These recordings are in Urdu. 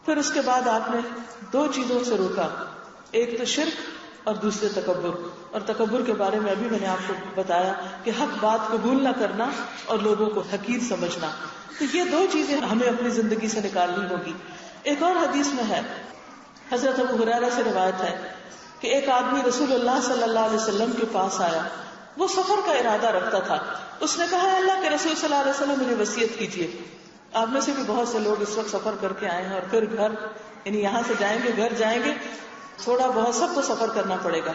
پھر اس کے بعد آپ نے دو چیزوں سے روکا، ایک تو شرک اور دوسرے تکبر. اور تکبر کے بارے میں ابھی میں نے آپ کو بتایا کہ حق بات قبول نہ کرنا اور لوگوں کو حقیر سمجھنا. تو یہ دو چیزیں ہمیں اپنی زندگی سے نکالنی ہوگی. ایک اور حدیث میں ہے، حضرت ابو ہریرہ سے روایت ہے کہ ایک آدمی رسول اللہ صلی اللہ علیہ وسلم کے پاس آیا. وہ سفر کا ارادہ رکھتا تھا. اس نے کہا اللہ کے رسول صلی اللہ علیہ وسلم مجھے وصیت کیجیے. آپ میں سے بھی بہت سے لوگ اس وقت سفر کر کے آئے ہیں اور پھر گھر، یعنی یہاں سے جائیں گے گھر جائیں گے، تھوڑا بہت سب کو سفر کرنا پڑے گا.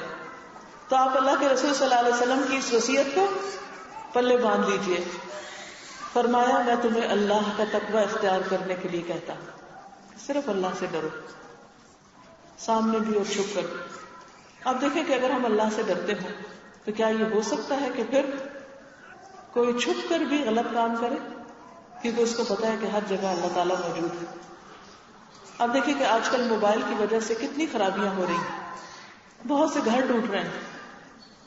تو آپ اللہ کے رسول صلی اللہ علیہ وسلم کی اس وصیت کو پلے باندھ لیجیے. فرمایا میں تمہیں اللہ کا تقوی اختیار کرنے کے لیے کہتا ہوں، صرف اللہ سے ڈرو، سامنے بھی اور چھپ کر. آپ دیکھیں کہ اگر ہم اللہ سے ڈرتے ہوں تو کیا یہ ہو سکتا ہے کہ پھر کوئی چھپ کر بھی غلط کام کرے؟ کیونکہ اس کو پتا ہے کہ ہر جگہ اللہ تعالیٰ موجود ہے. اب دیکھیں کہ آج کل موبائل کی وجہ سے کتنی خرابیاں ہو رہی ہیں، بہت سے گھر ٹوٹ رہے ہیں،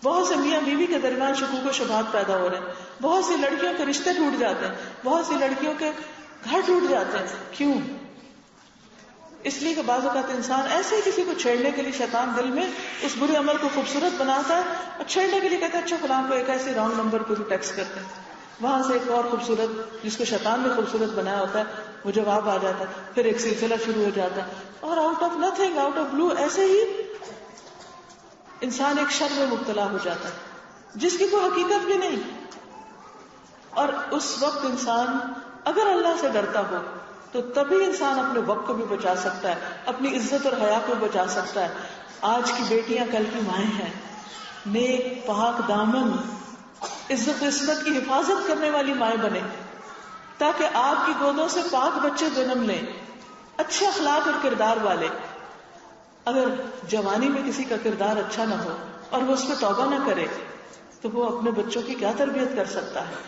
بہت سے میاں بیوی کے درمیان شکوک و شبہات پیدا ہو رہے ہیں، بہت سی لڑکیوں کے رشتے ٹوٹ جاتے ہیں، بہت سی لڑکیوں کے گھر ٹوٹ جاتے ہیں. کیوں؟ اس لیے کہ بعض اوقات انسان ایسے ہی کسی کو چھیڑنے کے لیے شیطان دل میں اس برے عمل کو خوبصورت بناتا ہے اور چھیڑنے کے لیے کہتا ہے اچھا فلاں کو ایک ایسے رانگ نمبر کو بھی ٹیکسٹ کرتے ہیں، وہاں سے ایک اور خوبصورت جس کو شیطان نے خوبصورت بنایا ہوتا ہے وہ جواب آ جاتا ہے، پھر ایک سلسلہ شروع ہو جاتا ہے اور out of nothing, out of blue ایسے ہی انسان ایک شر میں مبتلا ہو جاتا ہے جس کی کوئی حقیقت بھی نہیں. اور اس وقت انسان اگر اللہ سے ڈرتا ہو تو تبھی انسان اپنے وقت کو بھی بچا سکتا ہے، اپنی عزت اور حیا کو بچا سکتا ہے. آج کی بیٹیاں کل کی مائیں ہیں، نیک پاک دامن عزت و عصمت کی حفاظت کرنے والی مائیں بنے تاکہ آپ کی گودوں سے پاک بچے جنم لیں، اچھے اخلاق اور کردار والے. اگر جوانی میں کسی کا کردار اچھا نہ ہو اور وہ اس پہ توبہ نہ کرے تو وہ اپنے بچوں کی کیا تربیت کر سکتا ہے؟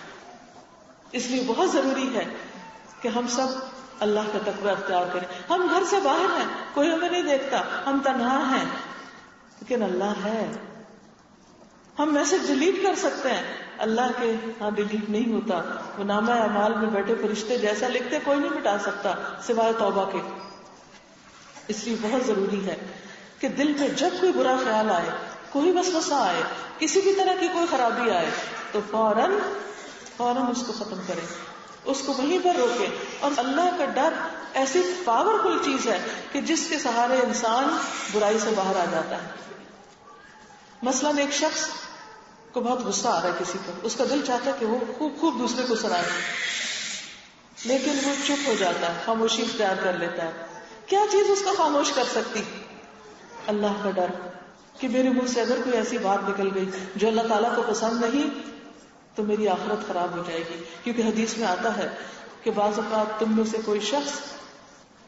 اس لیے بہت ضروری ہے کہ ہم سب اللہ کا تقوی اختیار کریں. ہم گھر سے باہر ہیں، کوئی ہمیں نہیں دیکھتا، ہم تنہا ہیں، لیکن اللہ ہے. ہم میسج ڈیلیٹ کر سکتے ہیں، اللہ کے ہاں ڈیلیٹ نہیں ہوتا. وہ نامہ اعمال میں بیٹھے فرشتے جیسا لکھتے کوئی نہیں مٹا سکتا سوائے توبہ کے. اس لیے بہت ضروری ہے کہ دل میں جب کوئی برا خیال آئے، کوئی وسوسہ آئے، کسی بھی طرح کی کوئی خرابی آئے تو فوراً اس کو ختم کریں، اس کو وہیں پر روکیں. اور اللہ کا ڈر ایسی پاورفل چیز ہے کہ جس کے سہارے انسان برائی سے باہر آ جاتا ہے. مثلاً ایک شخص کو بہت غصہ آ رہا ہے کسی پر، اس کا دل چاہتا ہے کہ وہ خوب دوسرے کو سنائے، لیکن وہ چپ ہو جاتا ہے، خاموشی اختیار کر لیتا ہے. کیا چیز اس کو خاموش کر سکتی؟ اللہ کا ڈر کہ میرے منہ سے اگر کوئی ایسی بات نکل گئی جو اللہ تعالیٰ کو پسند نہیں تو میری آخرت خراب ہو جائے گی. کیونکہ حدیث میں آتا ہے کہ بعض اوقات تم میں سے کوئی شخص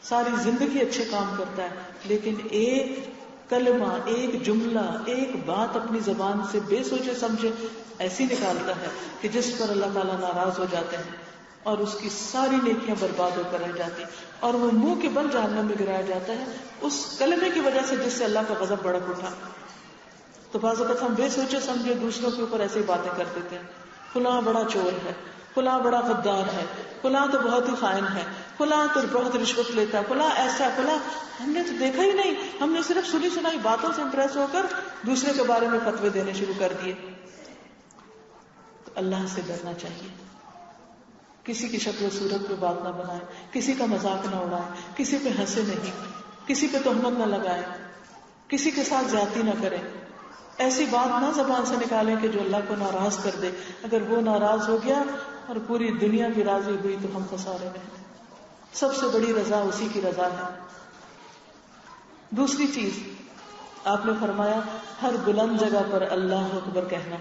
ساری زندگی اچھے کام کرتا ہے لیکن ایک کلمہ، ایک جملہ، ایک بات اپنی زبان سے بے سوچے سمجھے ایسی نکالتا ہے کہ جس پر اللہ تعالیٰ ناراض ہو جاتے ہیں اور اس کی ساری نیکیاں برباد ہو کر رہ جاتی اور وہ منہ کے بل جہنم میں گرایا جاتا ہے اس کلمے کی وجہ سے جس سے اللہ کا غضب بڑک اٹھا. تو بعض اوقات ہم بے سوچے سمجھے دوسروں کے اوپر ایسی باتیں کر دیتے ہیں، فلاں بڑا چور ہے، فلاں بڑا غدار ہے، فلاں تو بہت ہی خائن ہے، فلاں تو بہت رشوت لیتا ہے، فلاں ایسا، فلاں. ہم نے تو دیکھا ہی نہیں، ہم نے صرف سنی سنائی باتوں سے امپریس ہو کر دوسرے کے بارے میں فتوے دینے شروع کر دیے. تو اللہ سے ڈرنا چاہیے. کسی کی شکل و صورت پہ بات نہ بنائے، کسی کا مذاق نہ اڑائے، کسی پہ ہنسے نہیں، کسی پہ تہمت نہ لگائے، کسی کے ساتھ زیادتی نہ کرے. ایسی بات نہ زبان سے نکالیں کہ جو اللہ کو ناراض کر دے. اگر وہ ناراض ہو گیا اور پوری دنیا بھی راضی ہوئی تو ہم خسارے میں ہیں. سب سے بڑی رضا اسی کی رضا ہے. دوسری چیز آپ نے فرمایا ہر بلند جگہ پر اللہ اکبر کہنا.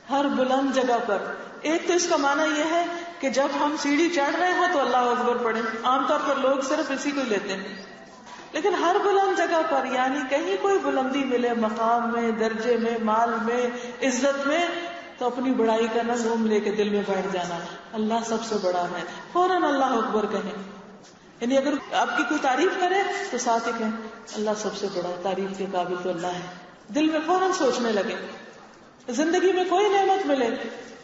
ہر بلند جگہ پر. ایک تو اس کا معنی یہ ہے کہ جب ہم سیڑھی چڑھ رہے ہوں تو اللہ اکبر پڑھیں. عام طور پر لوگ صرف اسی کو لیتے ہیں، لیکن ہر بلند جگہ پر یعنی کہیں کوئی بلندی ملے، مقام میں، درجے میں، مال میں، عزت میں، تو اپنی بڑائی کا نہ نوم لے کے دل میں بیٹھ جانا، اللہ سب سے بڑا ہے، فوراً اللہ اکبر کہیں. یعنی اگر آپ کی کوئی تعریف کرے تو ساتھ ہی کہیں اللہ سب سے بڑا ہے، تعریف کے قابل تو اللہ ہے. دل میں فوراً سوچنے لگے. زندگی میں کوئی نعمت ملے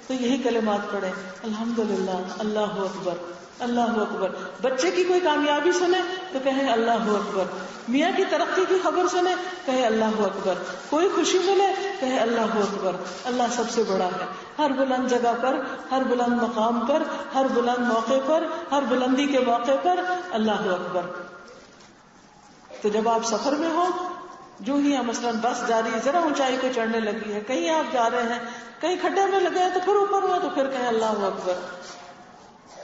تو یہی کلمات پڑھیں، الحمدللہ، اللہ اکبر. اللہ اکبر. بچے کی کوئی کامیابی سنے تو کہیں اللہ اکبر. میاں کی ترقی کی خبر سنے کہے اللہ اکبر. کوئی خوشی ملے کہے اللہ اکبر. اللہ سب سے بڑا ہے. ہر بلند جگہ پر, ہر بلند مقام پر, ہر بلند موقع پر, ہر بلندی کے موقع پر اللہ اکبر. تو جب آپ سفر میں ہو, جو ہی مثلاً بس جا رہی ہے, ذرا اونچائی کو چڑھنے لگی ہے, کہیں آپ جا رہے ہیں, کہیں کھڈے میں لگے ہیں تو پھر اوپر ہوا تو پھر کہیں اللہ اکبر.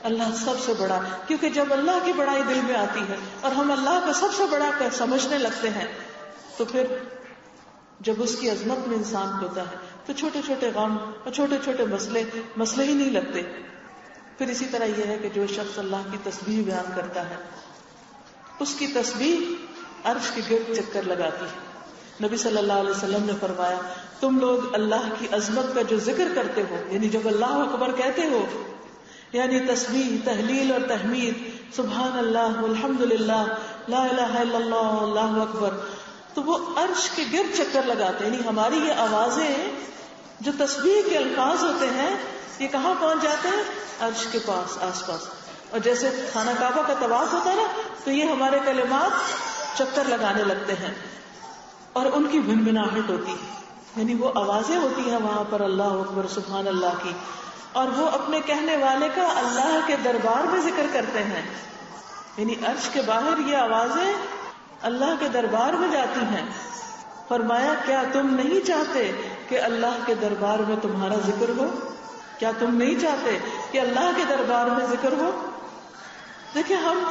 اللہ سب سے بڑا, کیونکہ جب اللہ کی بڑائی دل میں آتی ہے اور ہم اللہ کو سب سے بڑا سمجھنے لگتے ہیں, تو پھر جب اس کی عظمت میں انسان ہوتا ہے تو چھوٹے چھوٹے غم اور چھوٹے چھوٹے مسئلے ہی نہیں لگتے. پھر اسی طرح یہ ہے کہ جو شخص اللہ کی تسبیح بیان کرتا ہے, اس کی تسبیح عرش کے گرد چکر لگاتی ہے. نبی صلی اللہ علیہ وسلم نے فرمایا, تم لوگ اللہ کی عظمت کا جو ذکر کرتے ہو, یعنی جب اللہ اکبر کہتے ہو, یعنی تسبیح, تہلیل اور تحمید, سبحان اللہ, الحمد للہ, لا الہ الا اللہ, اللہ اکبر, تو وہ عرش کے گرد چکر لگاتے ہیں. یعنی ہماری یہ آوازیں جو تسبیح کے الفاظ ہوتے ہیں, یہ کہاں پہنچ جاتے ہیں؟ عرش کے پاس, آس پاس. اور جیسے خانہ کعبہ کا طواف ہوتا ہے نا, تو یہ ہمارے کلمات چکر لگانے لگتے ہیں اور ان کی بھنبھناہٹ ہوتی ہے. یعنی وہ آوازیں ہوتی ہیں وہاں پر اللہ اکبر, سبحان اللہ کی, اور وہ اپنے کہنے والے کا اللہ کے دربار میں ذکر کرتے ہیں. یعنی عرش کے باہر یہ آوازیں اللہ کے دربار میں جاتی ہیں. فرمایا, کیا تم نہیں چاہتے کہ اللہ کے دربار میں تمہارا ذکر ہو؟ کیا تم نہیں چاہتے کہ اللہ کے دربار میں ذکر ہو؟ دیکھیں ہم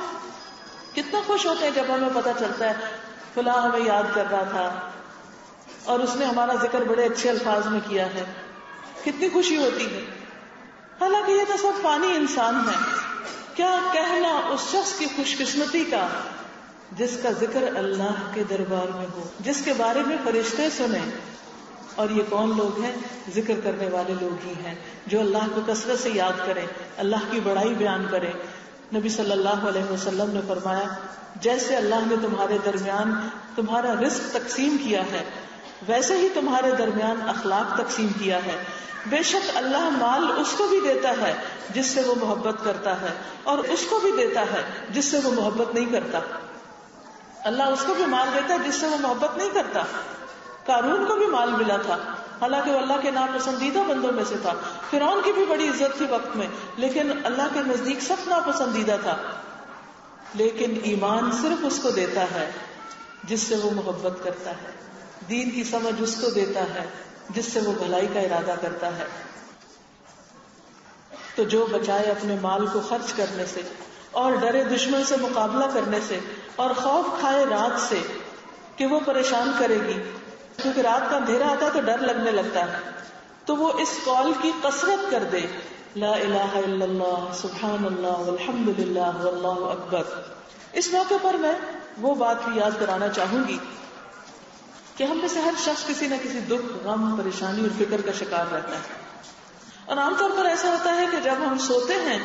کتنا خوش ہوتے ہیں جب ہمیں پتہ چلتا ہے فلاں ہمیں یاد کر رہا تھا اور اس نے ہمارا ذکر بڑے اچھے الفاظ میں کیا ہے. کتنی خوشی ہوتی ہے. حالانکہ یہ تو سب فانی انسان ہے. کیا کہنا اس شخص کی خوش قسمتی کا جس کا ذکر اللہ کے دربار میں ہو, جس کے بارے میں فرشتے سنیں. اور یہ کون لوگ ہیں؟ ذکر کرنے والے لوگ ہی ہیں, جو اللہ کو کثرت سے یاد کریں, اللہ کی بڑائی بیان کریں. نبی صلی اللہ علیہ وسلم نے فرمایا, جیسے اللہ نے تمہارے درمیان تمہارا رزق تقسیم کیا ہے, ویسے ہی تمہارے درمیان اخلاق تقسیم کیا ہے. بے شک اللہ مال اس کو بھی دیتا ہے جس سے وہ محبت کرتا ہے, اور اس کو بھی دیتا ہے جس سے وہ محبت نہیں کرتا. اللہ اس کو بھی مال دیتا ہے جس سے وہ محبت نہیں کرتا. قارون کو بھی مال ملا تھا, حالانکہ وہ اللہ کے ناپسندیدہ بندوں میں سے تھا. فرعون کی بھی بڑی عزت تھی وقت میں, لیکن اللہ کے نزدیک سخت ناپسندیدہ تھا. لیکن ایمان صرف اس کو دیتا ہے جس سے وہ محبت کرتا ہے. دین کی سمجھ اس کو دیتا ہے جس سے وہ بھلائی کا ارادہ کرتا ہے. تو جو بچائے اپنے مال کو خرچ کرنے سے, اور ڈرے دشمن سے مقابلہ کرنے سے, اور خوف کھائے رات سے کہ وہ پریشان کرے گی, کیونکہ رات کا اندھیرا آتا ہے تو ڈر لگنے لگتا ہے, تو وہ اس قول کی کثرت کر دے, لا الہ الا اللہ, سبحان اللہ, والحمد للہ, واللہ اکبر. اس موقع پر میں وہ بات بھی یاد کرانا چاہوں گی کہ ہم میں سے ہر شخص کسی نہ کسی دکھ, غم, پریشانی اور فکر کا شکار رہتا ہے. اور عام طور پر ایسا ہوتا ہے کہ جب ہم سوتے ہیں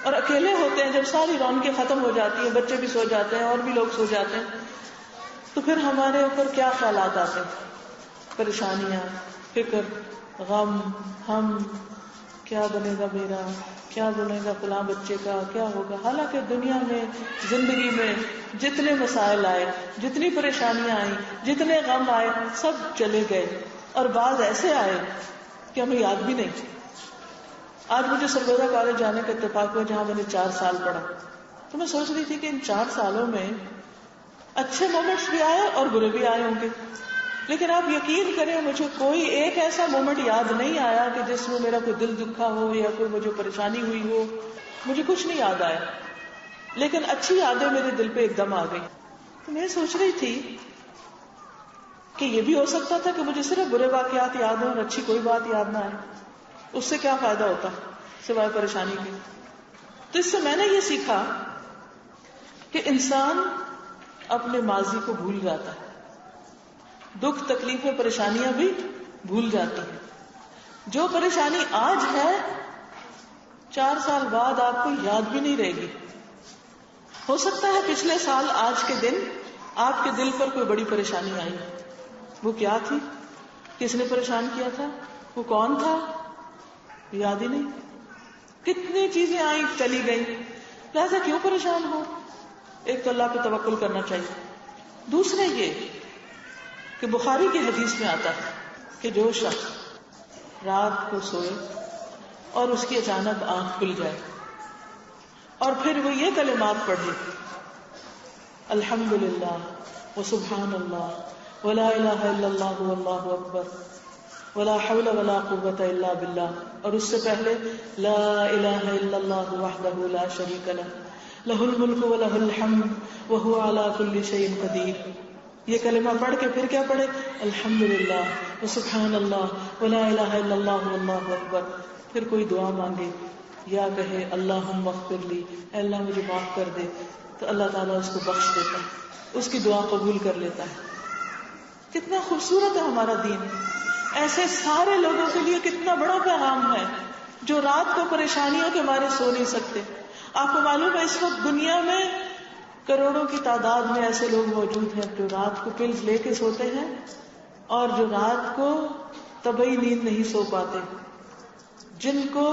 اور اکیلے ہوتے ہیں, جب ساری رونقیں ختم ہو جاتی ہیں, بچے بھی سو جاتے ہیں اور بھی لوگ سو جاتے ہیں, تو پھر ہمارے اوپر کیا خیالات آتے ہیں؟ پریشانیاں, فکر, غم, ہم کیا بنے گا میرا, کیا بنے گا فلاں بچے کا, کیا ہوگا. حالانکہ دنیا میں, زندگی میں جتنے مسائل آئے, جتنی پریشانیاں آئیں, جتنے غم آئے, سب چلے گئے, اور بعض ایسے آئے کہ ہمیں یاد بھی نہیں. آج مجھے سرگودا کالج جانے کا اتفاق ہوا جہاں میں نے 4 سال پڑھا, تو میں سوچ رہی تھی کہ ان 4 سالوں میں اچھے مومنٹس بھی آئے اور برے بھی آئے ہوں گے, لیکن آپ یقین کریں مجھے کوئی ایک ایسا مومنٹ یاد نہیں آیا کہ جس میں میرا کوئی دل دکھا ہو یا کوئی مجھے پریشانی ہوئی ہو. مجھے کچھ نہیں یاد آیا, لیکن اچھی یادیں میرے دل پہ ایک دم آ گئی. تو میں سوچ رہی تھی کہ یہ بھی ہو سکتا تھا کہ مجھے صرف برے واقعات یاد ہوں اور اچھی کوئی بات یاد نہ آئے. اس سے کیا فائدہ ہوتا سوائے پریشانی کے؟ تو اس سے میں نے یہ سیکھا کہ انسان اپنے ماضی کو بھول جاتا ہے, دکھ, تکلیفیں, پریشانیاں بھی بھول جاتی ہیں. جو پریشانی آج ہے 4 سال بعد آپ کو یاد بھی نہیں رہے گی. ہو سکتا ہے پچھلے سال آج کے دن آپ کے دل پر کوئی بڑی پریشانی آئی, وہ کیا تھی, کس نے پریشان کیا تھا, وہ کون تھا, یاد ہی نہیں. کتنی چیزیں آئیں چلی گئیں، لہذا کیوں پریشان ہو؟ ایک تو اللہ پہ توکل کرنا چاہیے. دوسرے یہ کہ بخاری کی حدیث میں آتا ہے کہ جو شخص رات کو سوئے اور اس کی اچانک آنکھ کھل جائے اور پھر وہ یہ کلمات پڑھے، الحمدللہ وسبحان اللہ ولا الہ الا اللہ واللہ اکبر ولا حول ولا قوۃ الا باللہ، اور اس سے پہلے لا الہ الا اللہ وحدہ لا شریک لہ لہ الملک ولہ الحمد وہو علی کل شیء قدیر. یہ کلمہ پڑھ کے پھر کیا پڑھے؟ الحمدللہ وسبحان اللہ ولا الہ الا اللہ واللہ اکبر. پھر کوئی دعا مانگے یا کہے اللہم اغفر لی، اے اللہ مجھے معاف کر دے، تو اللہ تعالیٰ اس کو بخش دیتا ہے، اس کی دعا قبول کر لیتا ہے. کتنا خوبصورت ہے ہمارا دین. ایسے سارے لوگوں کے لیے کتنا بڑا پیغام ہے جو رات کو پریشانیوں کے مارے سو نہیں سکتے. آپ کو معلوم ہے اس وقت دنیا میں کروڑوں کی تعداد میں ایسے لوگ موجود ہیں جو رات کو پلز لے کے سوتے ہیں اور جو رات کو طبعی نیند نہیں سو پاتے، جن کو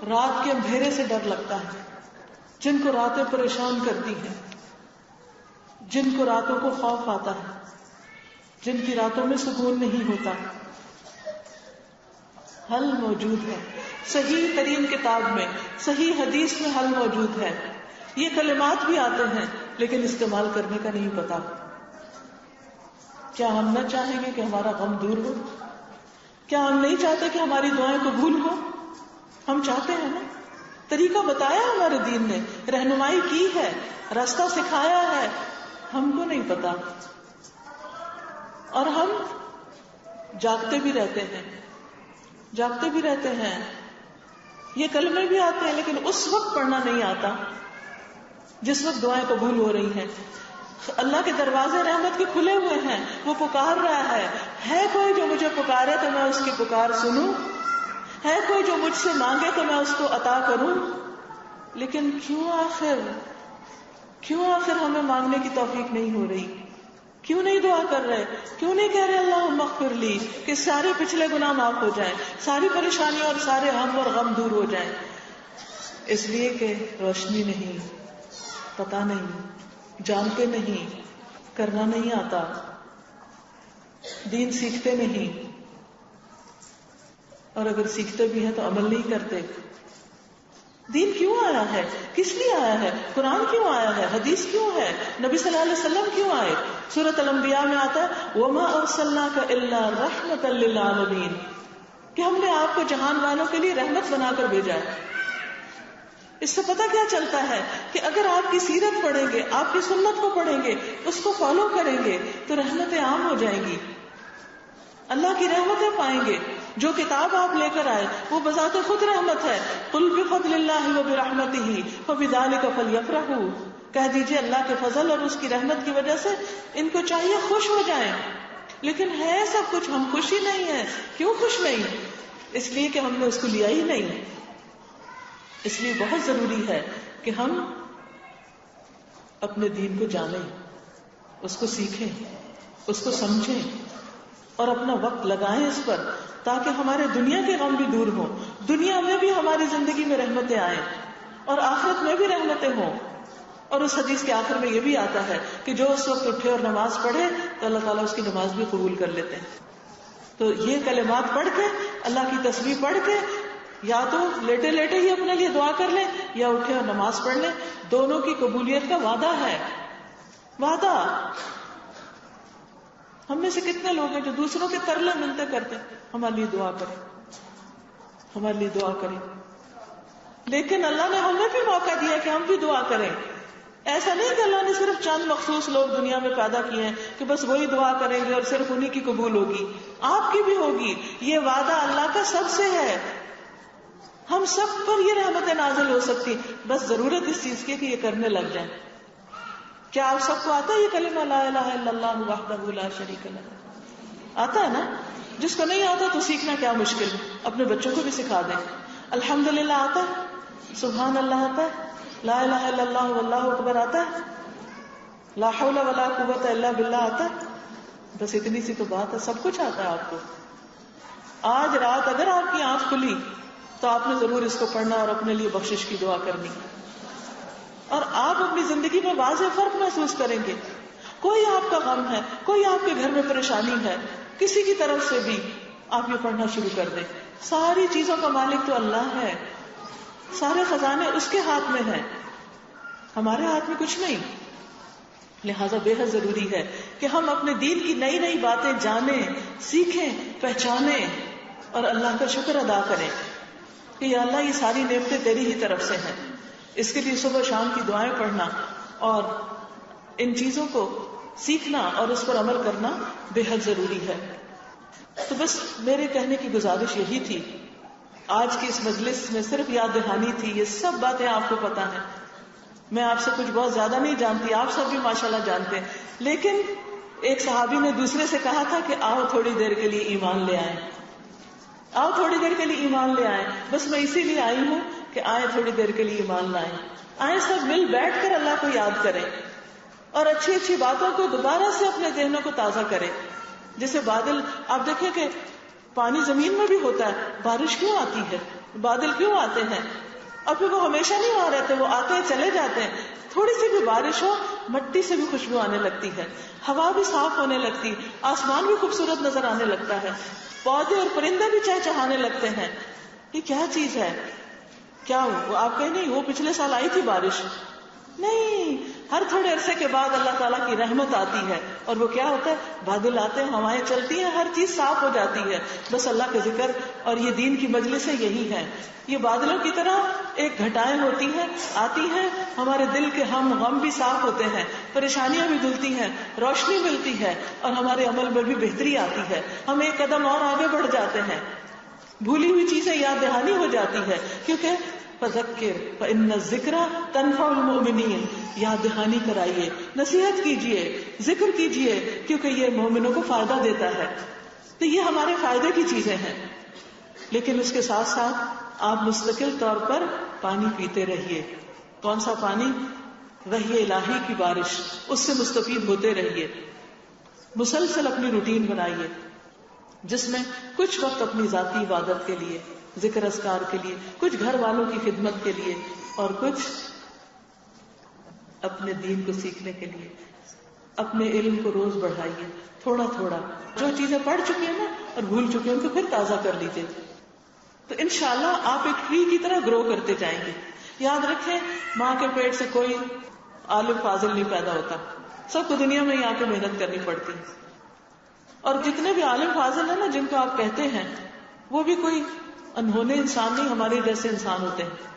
رات کے اندھیرے سے ڈر لگتا ہے، جن کو راتیں پریشان کرتی ہیں، جن کو راتوں کو خوف آتا ہے، جن کی راتوں میں سکون نہیں ہوتا. حل موجود ہے صحیح ترین کتاب میں، صحیح حدیث میں حل موجود ہے. یہ کلمات بھی آتے ہیں لیکن استعمال کرنے کا نہیں پتا. کیا ہم نہ چاہیں گے کہ ہمارا غم دور ہو؟ کیا ہم نہیں چاہتے کہ ہماری دعائیں قبول ہو؟ ہم چاہتے ہیں نا. طریقہ بتایا ہمارے دین نے، رہنمائی کی ہے، راستہ سکھایا ہے، ہم کو نہیں پتا اور ہم جاگتے بھی رہتے ہیں. یہ کلمے بھی آتے ہیں لیکن اس وقت پڑھنا نہیں آتا جس وقت دعائیں قبول ہو رہی ہیں. اللہ کے دروازے رحمت کے کھلے ہوئے ہیں، وہ پکار رہا ہے کوئی جو مجھے پکارے تو میں اس کی پکار سنوں، ہے کوئی جو مجھ سے مانگے تو میں اس کو عطا کروں. لیکن کیوں آخر ہمیں مانگنے کی توفیق نہیں ہو رہی؟ کیوں نہیں دعا کر رہے؟ کیوں نہیں کہہ رہے اللہم اغفر لی کہ سارے پچھلے گناہ معاف ہو جائیں، ساری پریشانیاں اور سارے ہم اور غم دور ہو جائیں؟ اس لیے کہ روشنی نہیں، پتہ نہیں، جانتے نہیں، کرنا نہیں آتا، دین سیکھتے نہیں، اور اگر سیکھتے بھی ہیں تو عمل نہیں کرتے. دین کیوں آیا ہے؟ کس لیے آیا ہے؟ قرآن کیوں آیا ہے؟ حدیث کیوں ہے؟ نبی صلی اللہ علیہ وسلم کیوں آئے؟ سورۃ الانبیاء میں آتا ہے وما ارسلناک الا رحمۃ للعالمین، کہ ہم نے آپ کو جہان والوں کے لیے رحمت بنا کر بھیجا ہے. اس سے پتہ کیا چلتا ہے کہ اگر آپ کی سیرت پڑھیں گے، آپ کی سنت کو پڑھیں گے، اس کو فالو کریں گے تو رحمتیں عام ہو جائیں گی، اللہ کی رحمتیں پائیں گے. جو کتاب آپ لے کر آئے وہ بذات خود رحمت ہے. قل بفضل اللہ وبرحمتہ فبذلک فلیفرحوا، کہہ دیجئے اللہ کے فضل اور اس کی رحمت کی وجہ سے ان کو چاہیے خوش ہو جائیں. لیکن ہے سب کچھ، ہم خوشی نہیں ہے. کیوں خوش نہیں؟ اس لیے کہ ہم نے اس کو لیا ہی نہیں. اس لیے بہت ضروری ہے کہ ہم اپنے دین کو جانیں، اس کو سیکھیں، اس کو سمجھیں اور اپنا وقت لگائیں اس پر، تاکہ ہمارے دنیا کے غم بھی دور ہوں، دنیا میں بھی ہماری زندگی میں رحمتیں آئیں اور آخرت میں بھی رحمتیں ہوں. اور اس حدیث کے آخر میں یہ بھی آتا ہے کہ جو اس وقت اٹھے اور نماز پڑھے تو اللہ تعالیٰ اس کی نماز بھی قبول کر لیتے ہیں. تو یہ کلمات پڑھ کے، اللہ کی تسبیح پڑھ کے، یا تو لیٹے لیٹے ہی اپنے لیے دعا کر لیں یا اٹھے اور نماز پڑھ لیں. دونوں کی قبولیت کا وعدہ ہے، وعدہ. ہم میں سے کتنے لوگ ہیں جو دوسروں کے ترلے منتیں کرتے ہیں ہمارے لیے دعا کریں، ہمارے لیے دعا کریں. لیکن اللہ نے ہمیں بھی موقع دیا کہ ہم بھی دعا کریں. ایسا نہیں کہ اللہ نے صرف چند مخصوص لوگ دنیا میں پیدا کیے ہیں کہ بس وہی دعا کریں گے اور صرف انہی کی قبول ہوگی. آپ کی بھی ہوگی. یہ وعدہ اللہ کا سب سے ہے. ہم سب پر یہ رحمتیں نازل ہو سکتی، بس ضرورت اس چیز کی کہ یہ کرنے لگ جائیں. کیا آپ سب کو آتا ہے یہ کلمہ لا الہ الا اللہ وحدہ لا شریک لہ؟ آتا ہے نا؟ جس کو نہیں آتا تو سیکھنا کیا مشکل ہے، اپنے بچوں کو بھی سکھا دیں. الحمدللہ آتا ہے، سبحان اللہ آتا ہے، لا الہ الا اللہ واللہ اکبر آتا ہے، لا حول ولا قوت الا باللہ آتا ہے. بس اتنی سی تو بات ہے، سب کچھ آتا ہے آپ کو. آج رات اگر آپ کی آنکھ کھلی تو آپ نے ضرور اس کو پڑھنا اور اپنے لیے بخشش کی دعا کرنی. اور آپ اپنی زندگی میں واضح فرق محسوس کریں گے. کوئی آپ کا غم ہے, کوئی آپ کے گھر میں پریشانی ہے, کسی کی طرف سے بھی آپ یہ پڑھنا شروع کر دیں. ساری چیزوں کا مالک تو اللہ ہے, سارے خزانے اس کے ہاتھ میں ہیں, ہمارے ہاتھ میں کچھ نہیں. لہذا بے حد ضروری ہے کہ ہم اپنے دین کی نئی نئی باتیں جانیں, سیکھیں, پہچانیں اور اللہ کا شکر ادا کریں کہ یا اللہ یہ ساری نعمتیں تیری ہی طرف سے ہیں. اس کے لیے صبح شام کی دعائیں پڑھنا اور ان چیزوں کو سیکھنا اور اس پر عمل کرنا بے حد ضروری ہے. تو بس میرے کہنے کی گزارش یہی تھی. آج کی اس مجلس میں صرف یاد دہانی تھی. یہ سب باتیں آپ کو پتا ہیں, میں آپ سے کچھ بہت زیادہ نہیں جانتی, آپ سب بھی ماشاءاللہ جانتے ہیں. لیکن ایک صحابی نے دوسرے سے کہا تھا کہ آؤ تھوڑی دیر کے لیے ایمان لے آئیں, آؤ تھوڑی دیر کے لیے ایمان لے آئیں. بس میں اسی لیے آئی ہوں کہ آئیں تھوڑی دیر کے لیے ایمان لائیں, آئیں سب مل بیٹھ کر اللہ کو یاد کریں اور اچھی اچھی باتوں کو دوبارہ سے اپنے ذہنوں کو تازہ کریں. جیسے بادل, آپ دیکھیں کہ پانی زمین میں بھی ہوتا ہے, بارش کیوں آتی ہے, بادل کیوں آتے ہیں, اور پھر وہ ہمیشہ نہیں وہاں رہتے, وہ آتے ہیں چلے جاتے ہیں. تھوڑی سی بھی بارش ہو مٹی سے بھی خوشبو آنے لگتی ہے, ہوا بھی صاف ہونے لگتی, آسمان بھی خوبصورت نظر آنے لگتا ہے, پودے اور پرندے بھی چہچہانے لگتے ہیں. یہ کیا چیز ہے؟ کیا وہ آپ کہیں نہیں وہ پچھلے سال آئی تھی بارش, نہیں, ہر تھوڑے عرصے کے بعد اللہ تعالیٰ کی رحمت آتی ہے اور وہ کیا ہوتا ہے, بادل آتے ہیں, ہوائیں چلتی ہیں, ہر چیز صاف ہو جاتی ہے. بس اللہ کا ذکر اور یہ دین کی مجلسیں یہی ہیں. یہ بادلوں کی طرح ایک گھٹائیں ہوتی ہیں, آتی ہیں, ہمارے دل کے غم بھی صاف ہوتے ہیں, پریشانیاں بھی دھلتی ہیں, روشنی ملتی ہے اور ہمارے عمل میں بھی بہتری آتی ہے. ہم ایک قدم اور آگے بڑھ جاتے ہیں, بھولی ہوئی چیزیں یاد دہانی ہو جاتی ہے. کیونکہ فذکر فإن الذکر تنفع المؤمنین, یاد دہانی کرائیے, نصیحت کیجیے, ذکر کیجیے, کیونکہ یہ مومنوں کو فائدہ دیتا ہے. تو یہ ہمارے فائدے کی چیزیں ہیں. لیکن اس کے ساتھ ساتھ آپ مستقل طور پر پانی پیتے رہیے. کون سا پانی؟ وحی الہی کی بارش, اس سے مستفید ہوتے رہیے. مسلسل اپنی روٹین بنائیے جس میں کچھ وقت اپنی ذاتی عبادت کے لیے, ذکر اذکار کے لیے, کچھ گھر والوں کی خدمت کے لیے اور کچھ اپنے دین کو سیکھنے کے لیے. اپنے علم کو روز بڑھائیے, تھوڑا تھوڑا. جو چیزیں پڑھ چکے ہیں نا اور بھول چکے ہیں ان کو پھر تازہ کر لیجیے. تو انشاءاللہ آپ ایک ٹری کی طرح گرو کرتے جائیں گے. یاد رکھیں, ماں کے پیٹ سے کوئی عالم فاضل نہیں پیدا ہوتا, سب کو دنیا میں یہاں پہ محنت کرنی پڑتی ہے. اور جتنے بھی عالم فاضل ہیں نا جن کو آپ کہتے ہیں, وہ بھی کوئی انہونے انسان نہیں, ہمارے جیسے انسان ہوتے ہیں.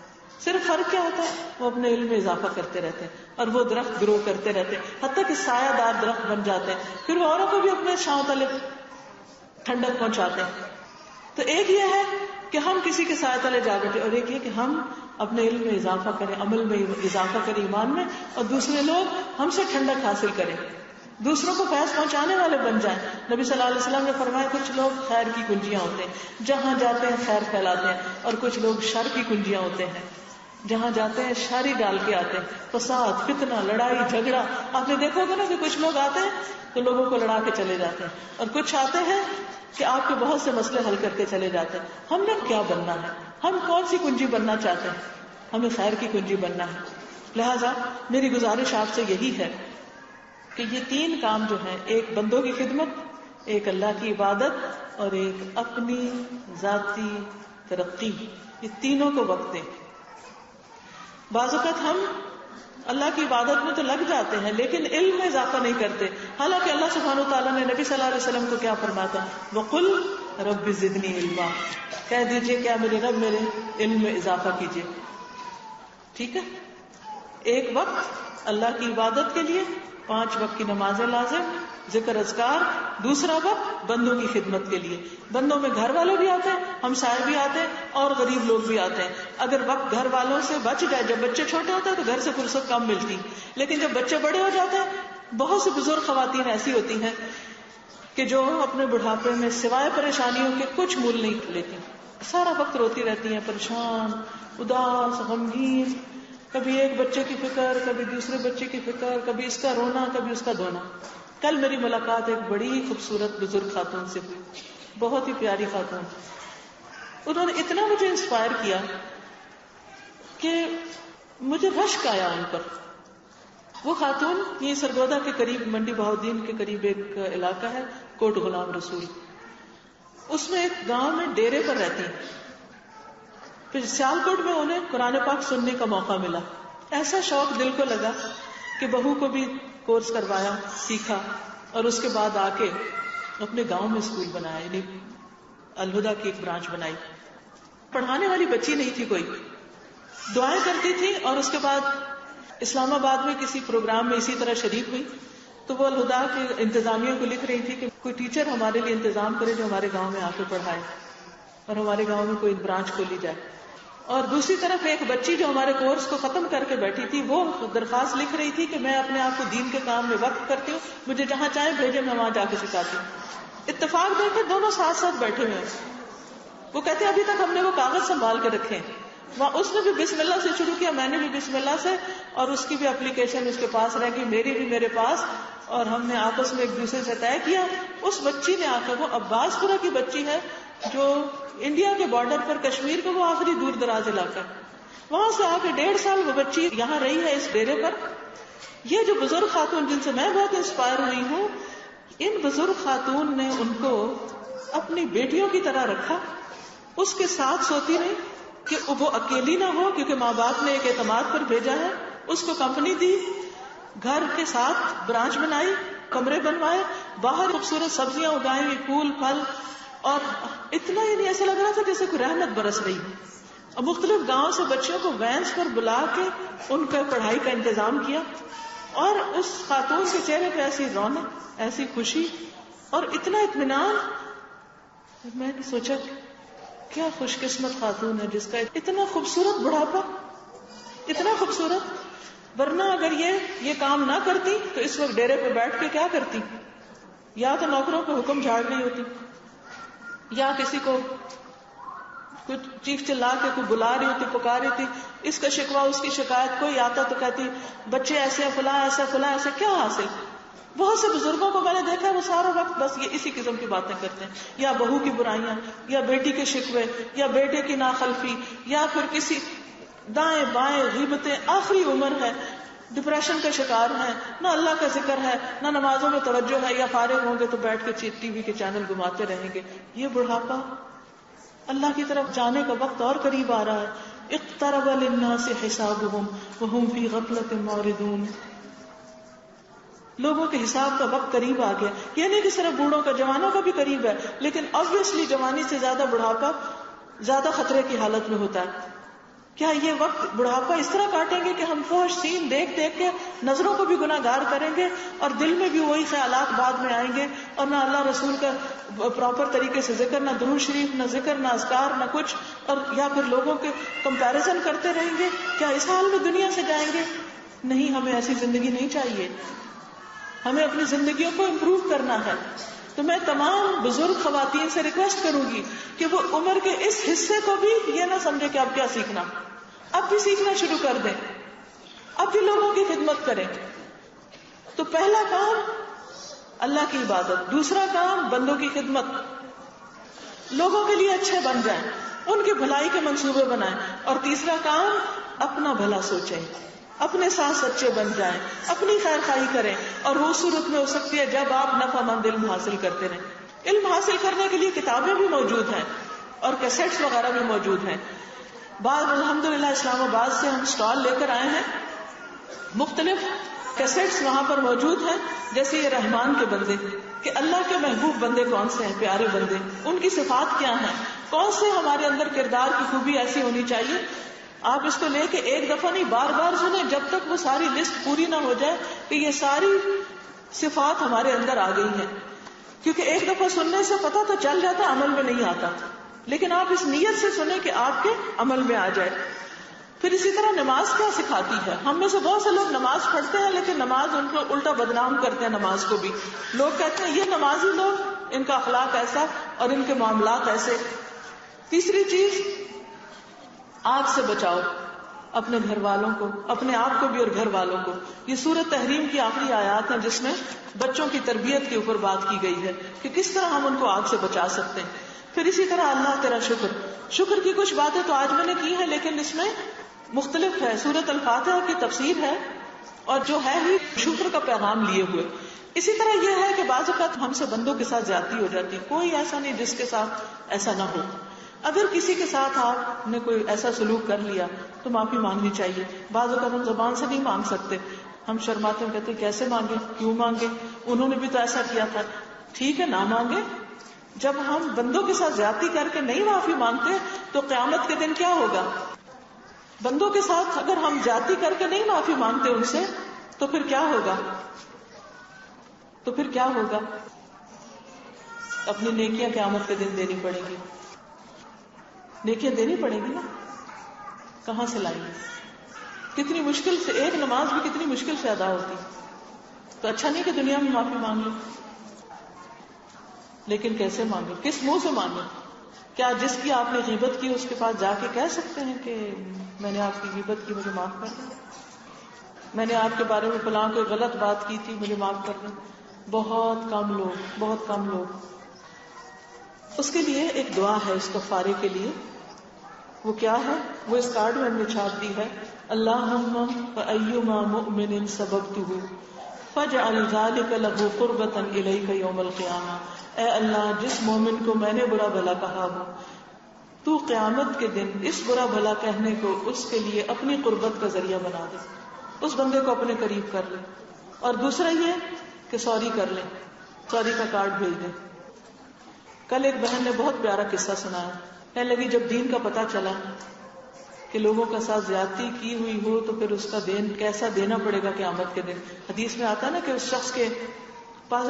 صرف فرق کیا ہوتا ہے, وہ اپنے علم میں اضافہ کرتے رہتے ہیں اور وہ درخت گرو کرتے رہتے ہیں حتیٰ کہ سایہ دار درخت بن جاتے ہیں. پھر وہ اوروں کو بھی اپنے چھاؤں تلے ٹھنڈک پہنچاتے ہیں. تو ایک یہ ہے کہ ہم کسی کے سایہ تلے جا بیٹھے, اور ایک یہ کہ ہم اپنے علم میں اضافہ کریں, عمل میں اضافہ کریں, ایمان میں, اور دوسرے لوگ ہم سے ٹھنڈک حاصل کریں, دوسروں کو فیض پہنچانے والے بن جائیں. نبی صلی اللہ علیہ وسلم نے فرمایا کچھ لوگ خیر کی کنجیاں ہوتے ہیں, جہاں جاتے ہیں خیر پھیلاتے ہیں, اور کچھ لوگ شر کی کنجیاں ہوتے ہیں, جہاں جاتے ہیں شر ہی ڈال کے آتے ہیں. فساد, فتنہ, لڑائی جھگڑا. آپ نے دیکھا ہوگا نا کہ کچھ لوگ آتے ہیں تو لوگوں کو لڑا کے چلے جاتے ہیں, اور کچھ آتے ہیں کہ آپ کے بہت سے مسئلے حل کر کے چلے جاتے ہیں. ہم نے کیا بننا ہے, ہم کون سی کنجی بننا چاہتے ہیں؟ ہمیں خیر کی کنجی بننا ہے. لہذا میری گزارش آپ سے یہی ہے کہ یہ تین کام جو ہیں, ایک بندوں کی خدمت, ایک اللہ کی عبادت اور ایک اپنی ذاتی ترقی, یہ تینوں کو وقت دیں. بعض اوقات ہم اللہ کی عبادت میں تو لگ جاتے ہیں لیکن علم میں اضافہ نہیں کرتے. حالانکہ اللہ سبحانہ و تعالیٰ نے نبی صلی اللہ علیہ وسلم کو کیا فرمایا تھا, وَقُلْ رَبِّ زِدْنِي عِلْمًا, کہہ دیجئے کیا میرے رب میرے علم میں اضافہ کیجئے. ٹھیک ہے, ایک وقت اللہ کی عبادت کے لیے, 5 وقت کی نمازیں لازم, ذکر اذکار. دوسرا وقت بندوں کی خدمت کے لیے, بندوں میں گھر والے بھی آتے ہیں, ہمسائے بھی آتے ہیں, اور غریب لوگ بھی آتے ہیں. اگر وقت گھر والوں سے بچ جائے, جب بچے چھوٹے ہوتے ہیں تو گھر سے فرصت کم ملتی, لیکن جب بچے بڑے ہو جاتے ہیں, بہت سی بزرگ خواتین ایسی ہوتی ہیں کہ جو اپنے بڑھاپے میں سوائے پریشانیوں کے کچھ مول نہیں لیتی, سارا وقت روتی رہتی ہیں, پریشان, اداس, غمگین, کبھی ایک بچے کی فکر, کبھی دوسرے بچے کی فکر, کبھی اس کا رونا, کبھی اس کا دھونا. کل میری ملاقات ایک بڑی خوبصورت بزرگ خاتون سے ہوئی, بہت ہی پیاری خاتون. انہوں نے اتنا مجھے انسپائر کیا کہ مجھے رشک آیا ان پر. وہ خاتون یہ سرگودا کے قریب منڈی بہاؤدین کے قریب ایک علاقہ ہے کوٹ غلام رسول, اس میں ایک گاؤں میں ڈیرے پر رہتی ہیں. پھر سیالکوٹ میں انہیں قرآن پاک سننے کا موقع ملا. ایسا شوق دل کو لگا کہ بہو کو بھی کورس کروایا, سیکھا, اور اس کے بعد آ کے اپنے گاؤں میں اسکول بنایا, یعنی الہدا کی ایک برانچ بنائی. پڑھانے والی بچی نہیں تھی کوئی, دعائیں کرتی تھی. اور اس کے بعد اسلام آباد میں کسی پروگرام میں اسی طرح شریک ہوئی تو وہ الہدا کے انتظامیہ کو لکھ رہی تھی کہ کوئی ٹیچر ہمارے لیے انتظام کرے جو ہمارے گاؤں میں آ کے پڑھائے اور ہمارے گاؤں میں کوئی برانچ کھولی جائے. اور دوسری طرف ایک بچی جو ہمارے کورس کو ختم کر کے بیٹھی تھی, وہ درخواست لکھ رہی تھی کہ میں اپنے آپ کو دین کے کام میں وقف کرتی ہوں, مجھے جہاں چاہے بھیجے میں وہاں جا کے سکھاتی ہوں. اتفاق دیکھے دونوں ساتھ ساتھ بیٹھے ہوئے ہیں. وہ کہتے ہیں ابھی تک ہم نے وہ کاغذ سنبھال کے رکھے ہیں. وہاں اس نے بھی بسم اللہ سے شروع کیا, میں نے بھی بسم اللہ سے, اور اس کی بھی اپلیکیشن اس کے پاس رہ گئی, میری بھی میرے پاس, اور ہم نے آپس میں ایک دوسرے سے طے کیا. اس بچی نے آ کر, وہ عباس پورہ کی بچی ہے جو انڈیا کے بارڈر پر کشمیر کا وہ آخری دور دراز علاقہ ہے, وہاں سے آ کے 1.5 سال وہ بچی یہاں رہی ہے اس ڈیرے پر. یہ جو بزرگ خاتون جن سے میں بہت انسپائر ہوئی ہوں, ان بزرگ خاتون نے ان کو اپنی بیٹیوں کی طرح رکھا, اس کے ساتھ سوتی رہی کہ وہ اکیلی نہ ہو, کیونکہ ماں باپ نے ایک اعتماد پر بھیجا ہے. اس کو کمپنی دی, گھر کے ساتھ برانچ بنائی, کمرے بنوائے, باہر خوبصورت سبزیاں اگائیں, پھول پھل, اور اتنا ہی نہیں, ایسا لگ رہا تھا جیسے کوئی رحمت برس رہی ہے. اور مختلف گاؤں سے بچوں کو وینس پر بلا کے ان کا پڑھائی کا انتظام کیا. اور اس خاتون کے چہرے پہ ایسی رونق, ایسی خوشی اور اتنا اطمینان. میں نے سوچا کیا خوش قسمت خاتون ہے جس کا اتنا خوبصورت بڑھاپا, اتنا خوبصورت. ورنہ اگر یہ کام نہ کرتی تو اس وقت ڈیرے پہ بیٹھ کے کیا کرتی, یا تو نوکروں کو حکم جھاڑ رہی ہوتی, یا کسی کو کچھ چیخ چلا کے کوئی بلا رہی ہوتی, پکار رہی تھی, اس کا شکوہ اس کی شکایت. کوئی آتا تو کہتی بچے ایسے فلاں ایسا فلاں ایسے. کیا حاصل؟ بہت سے بزرگوں کو میں نے دیکھا ہے وہ سارا وقت بس یہ اسی قسم کی باتیں کرتے ہیں, یا بہو کی برائیاں, یا بیٹی کے شکوے, یا بیٹے کی ناخلفی, یا پھر کسی دائیں بائیں غیبتیں. آخری عمر ہے, ڈپریشن کا شکار ہے, نہ اللہ کا ذکر ہے, نہ نمازوں میں توجہ ہے, یا فارغ ہوں گے تو بیٹھ کے ٹی وی کے چینل گھماتے رہیں گے. یہ بڑھاپا, اللہ کی طرف جانے کا وقت اور قریب آ رہا ہے. اقترب للناس حسابهم وهم في غفلة معرضون. لوگوں کے حساب کا وقت قریب آ گیا. یہ نہیں کہ صرف بوڑھوں کا, جوانوں کا بھی قریب ہے, لیکن obviously جوانی سے زیادہ بڑھاپا زیادہ خطرے کی حالت میں ہوتا ہے. کیا یہ وقت بڑھاپا اس طرح کاٹیں گے کہ ہم فحش سین دیکھ دیکھ کے نظروں کو بھی گناہگار کریں گے, اور دل میں بھی وہی خیالات بعد میں آئیں گے, اور نہ اللہ رسول کا پراپر طریقے سے ذکر, نہ درود شریف, نہ ذکر, نہ اذکار, نہ کچھ, اور یا پھر لوگوں کے کمپیریزن کرتے رہیں گے. کیا اس حال میں دنیا سے جائیں گے؟ نہیں, ہمیں ایسی زندگی نہیں چاہیے. ہمیں اپنی زندگیوں کو امپروو کرنا ہے. تو میں تمام بزرگ خواتین سے ریکویسٹ کروں گی کہ وہ عمر کے اس حصے کو بھی یہ نہ سمجھے کہ اب کیا سیکھنا, اب بھی سیکھنا شروع کر دیں, اب بھی لوگوں کی خدمت کریں. تو پہلا کام اللہ کی عبادت, دوسرا کام بندوں کی خدمت, لوگوں کے لیے اچھے بن جائیں, ان کی بھلائی کے منصوبے بنائیں, اور تیسرا کام اپنا بھلا سوچیں, اپنے ساتھ سچے بن جائیں, اپنی خیر خواہی کریں. اور وہ صورت میں ہو سکتی ہے جب آپ نفع مند علم حاصل کرتے رہیں. علم حاصل کرنے کے لیے کتابیں بھی موجود ہیں اور کیسٹس وغیرہ بھی موجود ہیں. بعد الحمدللہ اسلام آباد سے ہم سٹال لے کر آئے ہیں, مختلف کیسٹس وہاں پر موجود ہیں, جیسے یہ رحمان کے بندے, کہ اللہ کے محبوب بندے کون سے ہیں, پیارے بندے, ان کی صفات کیا ہیں, کون سے ہمارے اندر کردار کی خوبی ایسی ہونی چاہیے. آپ اس کو لے کے ایک دفعہ نہیں بار بار سنیں جب تک وہ ساری لسٹ پوری نہ ہو جائے کہ یہ ساری صفات ہمارے اندر آ گئی ہیں. کیونکہ ایک دفعہ سننے سے پتہ تو چل جاتا, عمل میں نہیں آتا, لیکن آپ اس نیت سے سنیں کہ آپ کے عمل میں آ جائے. پھر اسی طرح نماز کیا سکھاتی ہے. ہم میں سے بہت سے لوگ نماز پڑھتے ہیں لیکن نماز ان کو الٹا بدنام کرتے ہیں. نماز کو بھی لوگ کہتے ہیں یہ نمازی لوگ, ان کا اخلاق ایسا اور ان کے معاملات ایسے. تیسری چیز, آگ سے بچاؤ اپنے گھر والوں کو, اپنے آپ کو بھی اور گھر والوں کو. یہ سورۃ تحریم کی آخری آیات ہیں جس میں بچوں کی تربیت کے اوپر بات کی گئی ہے کہ کس طرح ہم ان کو آگ سے بچا سکتے ہیں. پھر اسی طرح اللہ تیرا شکر کی کچھ باتیں تو آج میں نے کی ہیں، لیکن اس میں مختلف ہے. سورۃ الفاتحہ کی تفسیر ہے اور جو ہے ہی شکر کا پیغام لیے ہوئے. اسی طرح یہ ہے کہ بعض اوقات ہم سے بندوں کے ساتھ زیادتی ہو جاتی، کوئی ایسا نہیں جس کے ساتھ ایسا نہ ہو. اگر کسی کے ساتھ آپ نے کوئی ایسا سلوک کر لیا تو معافی مانگنی چاہیے. بعض اوقات ہم زبان سے نہیں مانگ سکتے، ہم شرماتے ہیں، کہتے ہیں کیسے مانگے، کیوں مانگے، انہوں نے بھی تو ایسا کیا تھا. ٹھیک ہے، نہ مانگے. جب ہم بندوں کے ساتھ زیادتی کر کے نہیں معافی مانگتے تو قیامت کے دن کیا ہوگا؟ بندوں کے ساتھ اگر ہم زیادتی کر کے نہیں معافی مانگتے ان سے تو پھر کیا ہوگا؟ اپنی نیکیاں قیامت کے دن دینی پڑیں گی. نیکیاں دینی پڑیں گی نا، کہاں سے لائیں گے؟ کتنی مشکل سے ایک نماز بھی کتنی مشکل سے ادا ہوتی. تو اچھا نہیں کہ دنیا میں معافی مانگ لیں، لیکن کیسے مانگے، کس منہ سے مانگے؟ کیا جس کی آپ نے غیبت کی اس کے پاس جا کے کہہ سکتے ہیں کہ میں نے آپ کی غیبت کی، مجھے معاف کر دیں، میں نے آپ کے بارے میں فلاں کوئی غلط بات کی تھی، مجھے معاف کر دیں؟ بہت کم لوگ. اس کے لیے ایک دعا ہے استغفارے کے لیے. وہ کیا ہے؟ وہ اس کارڈ میں ہم نے چھاپ دی ہے. اللہم فایما مؤمن سببتہ فاجعل ذلک لہ قربۃ الیک یوم القیامہ. اے اللہ، جس مومن کو میں نے برا بھلا کہا ہو، تو قیامت کے دن اس برا بھلا کہنے کو اس کے لیے اپنی قربت کا ذریعہ بنا دے، اس بندے کو اپنے قریب کر لے. اور دوسرا یہ کہ سوری کر لیں، سوری کا کارڈ بھیج دیں. کل ایک بہن نے بہت پیارا قصہ سنایا. کہنے لگی جب دین کا پتہ چلا کہ لوگوں کا ساتھ زیادتی کی ہوئی ہو تو پھر اس کا دین کیسا دینا پڑے گا قیامت کے دن. حدیث میں آتا نا کہ اس شخص کے پاس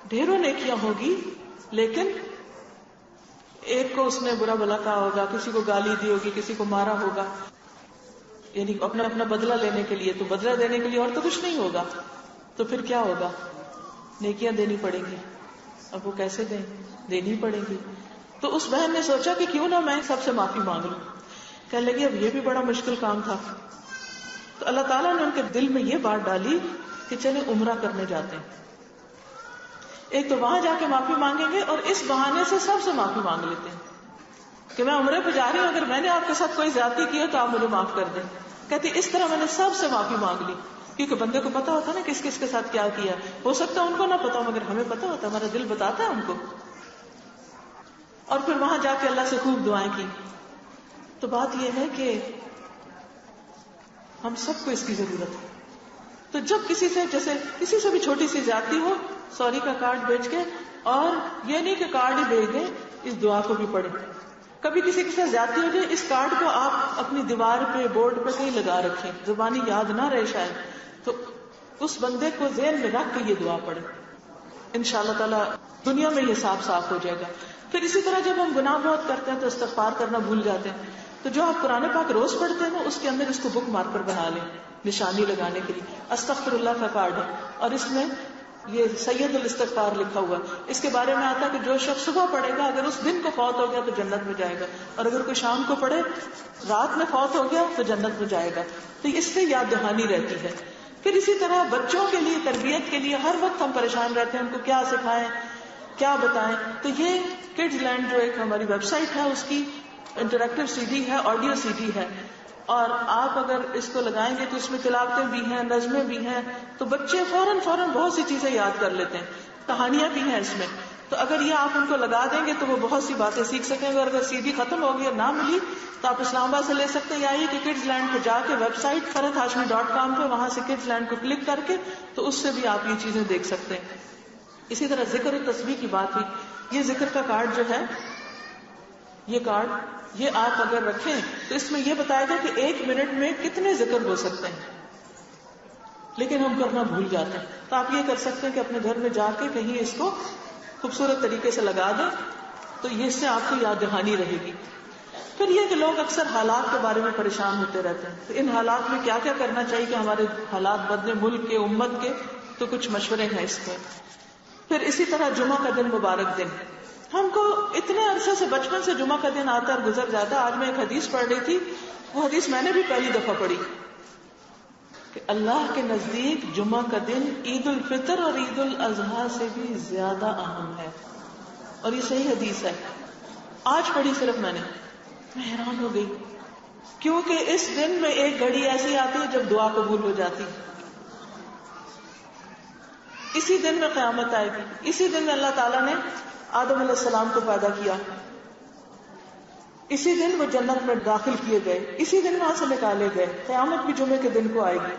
ڈھیروں نیکیاں ہوگی، لیکن ایک کو اس نے برا بھلا کہا ہوگا، کسی کو گالی دی ہوگی، کسی کو مارا ہوگا، یعنی اپنا بدلہ لینے کے لیے. تو بدلہ دینے کے لیے اور تو کچھ نہیں ہوگا، تو پھر کیا ہوگا؟ نیکیاں دینی پڑیں گی. اب وہ کیسے دینی پڑیں گی. تو اس بہن نے سوچا کہ کیوں نہ میں سب سے معافی مانگ لوں. کہنے لگی اب یہ بھی بڑا مشکل کام تھا. تو اللہ تعالیٰ نے ان کے دل میں یہ بات ڈالی کہ چلے عمرہ کرنے جاتے ہیں. ایک تو وہاں جا کے معافی مانگیں گے اور اس بہانے سے سب سے معافی مانگ لیتے ہیں کہ میں عمرے پہ جا رہی ہوں، اگر میں نے آپ کے ساتھ کوئی زیادتی کی ہے تو آپ مجھے معاف کر دیں. کہتی اس طرح میں نے سب سے معافی مانگ لی. کیونکہ بندے کو پتا ہوتا نا کس کس کے ساتھ کیا کیا. ہو سکتا ہے ان کو نہ پتا ہو مگر ہمیں پتا ہوتا، ہمارا دل بتاتا ہے ان کو. اور پھر وہاں جا کے اللہ سے خوب دعائیں کی. تو بات یہ ہے کہ ہم سب کو اس کی ضرورت ہے. تو جب کسی سے بھی چھوٹی سی زیادتی ہو، سوری کا کارڈ بھیج کے، اور یہ نہیں کہ کارڈ ہی بھیج دیں، اس دعا کو بھی پڑھیں. کبھی کسی کے ساتھ زیادتی ہو جائے، اس کارڈ کو آپ اپنی دیوار پہ، بورڈ پہ کہیں لگا رکھیں، زبانی یاد نہ رہے شاید، تو اس بندے کو ذہن میں رکھ کے یہ دعا پڑھیں. انشاءاللہ تعالی دنیا میں یہ صاف ہو جائے گا. پھر اسی طرح جب ہم گناہ بہت کرتے ہیں تو استغفار کرنا بھول جاتے ہیں. تو جو آپ قرآن پاک روز پڑھتے ہیں نا، اس کے اندر اس کو بک مارکر بنا لیں، نشانی لگانے کے لیے. استغفر اللہ کا کارڈ ہے اور اس میں یہ سید الاستغفار لکھا ہوا ہے. اس کے بارے میں آتا ہے کہ جو شخص صبح پڑھے گا، اگر اس دن کو فوت ہو گیا تو جنت میں جائے گا، اور اگر کوئی شام کو پڑھے، رات میں فوت ہو گیا تو جنت میں جائے گا. تو اس سے یاد دہانی رہتی ہے. پھر اسی طرح بچوں کے لیے، تربیت کے لیے ہر وقت ہم پریشان رہتے ہیں ان کو کیا سکھائیں، کیا بتائیں. تو یہ کڈز لینڈ جو ایک ہماری ویب سائٹ ہے، اس کی انٹریکٹیو سی ڈی ہے، آڈیو سی ڈی ہے، اور آپ اگر اس کو لگائیں گے تو اس میں تلاوتیں بھی ہیں، نظمیں بھی ہیں. تو بچے فوراً بہت سی چیزیں یاد کر لیتے ہیں. کہانیاں بھی ہیں اس میں. تو اگر یہ آپ ان کو لگا دیں گے تو وہ بہت سی باتیں سیکھ سکیں گے. اور اگر سی ڈی ختم ہوگی اور نہ ملی تو آپ اسلام آباد سے لے سکتے ہیں، یا یہ کہ کڈز لینڈ پہ جا کے ویب سائٹ farhathashmi.com پہ وہاں سے کڈز لینڈ کو کلک کر کے تو اس سے بھی آپ یہ چیزیں دیکھ سکتے ہیں. اسی طرح ذکر و تسبیح کی بات ہوئی. یہ ذکر کا کارڈ جو ہے، یہ کارڈ یہ آپ اگر رکھیں تو اس میں یہ بتایا گیا کہ 1 منٹ میں کتنے ذکر ہو سکتے ہیں، لیکن ہم کرنا بھول جاتے ہیں. تو آپ یہ کر سکتے ہیں کہ اپنے گھر میں جا کے کہیں اس کو خوبصورت طریقے سے لگا دیں، تو یہ اس سے آپ کو یاد دہانی رہے گی. پھر یہ کہ لوگ اکثر حالات کے بارے میں پریشان ہوتے رہتے ہیں. تو ان حالات میں کیا کیا کرنا چاہیے کہ ہمارے حالات بدلے، ملک کے، امت کے، تو کچھ مشورے ہیں اس میں. پھر اسی طرح جمعہ کا دن مبارک دن. ہم کو اتنے عرصے سے بچپن سے جمعہ کا دن آتا اور گزر جاتا. آج میں ایک حدیث پڑھ رہی تھی، وہ حدیث میں نے بھی پہلی دفعہ پڑھی کہ اللہ کے نزدیک جمعہ کا دن عید الفطر اور عید الاضحیٰ سے بھی زیادہ اہم ہے. اور یہ صحیح حدیث ہے. آج پڑھی صرف میں حیران ہو گئی, کیونکہ اس دن میں ایک گھڑی ایسی آتی ہے جب دعا قبول ہو جاتی. اسی دن میں قیامت آئے گی, اسی دن میں اللہ تعالیٰ نے آدم علیہ السلام کو پیدا کیا, اسی دن وہ جنت میں داخل کیے گئے, اسی دن وہاں سے نکالے گئے. قیامت بھی جمعے کے دن کو آئے گی.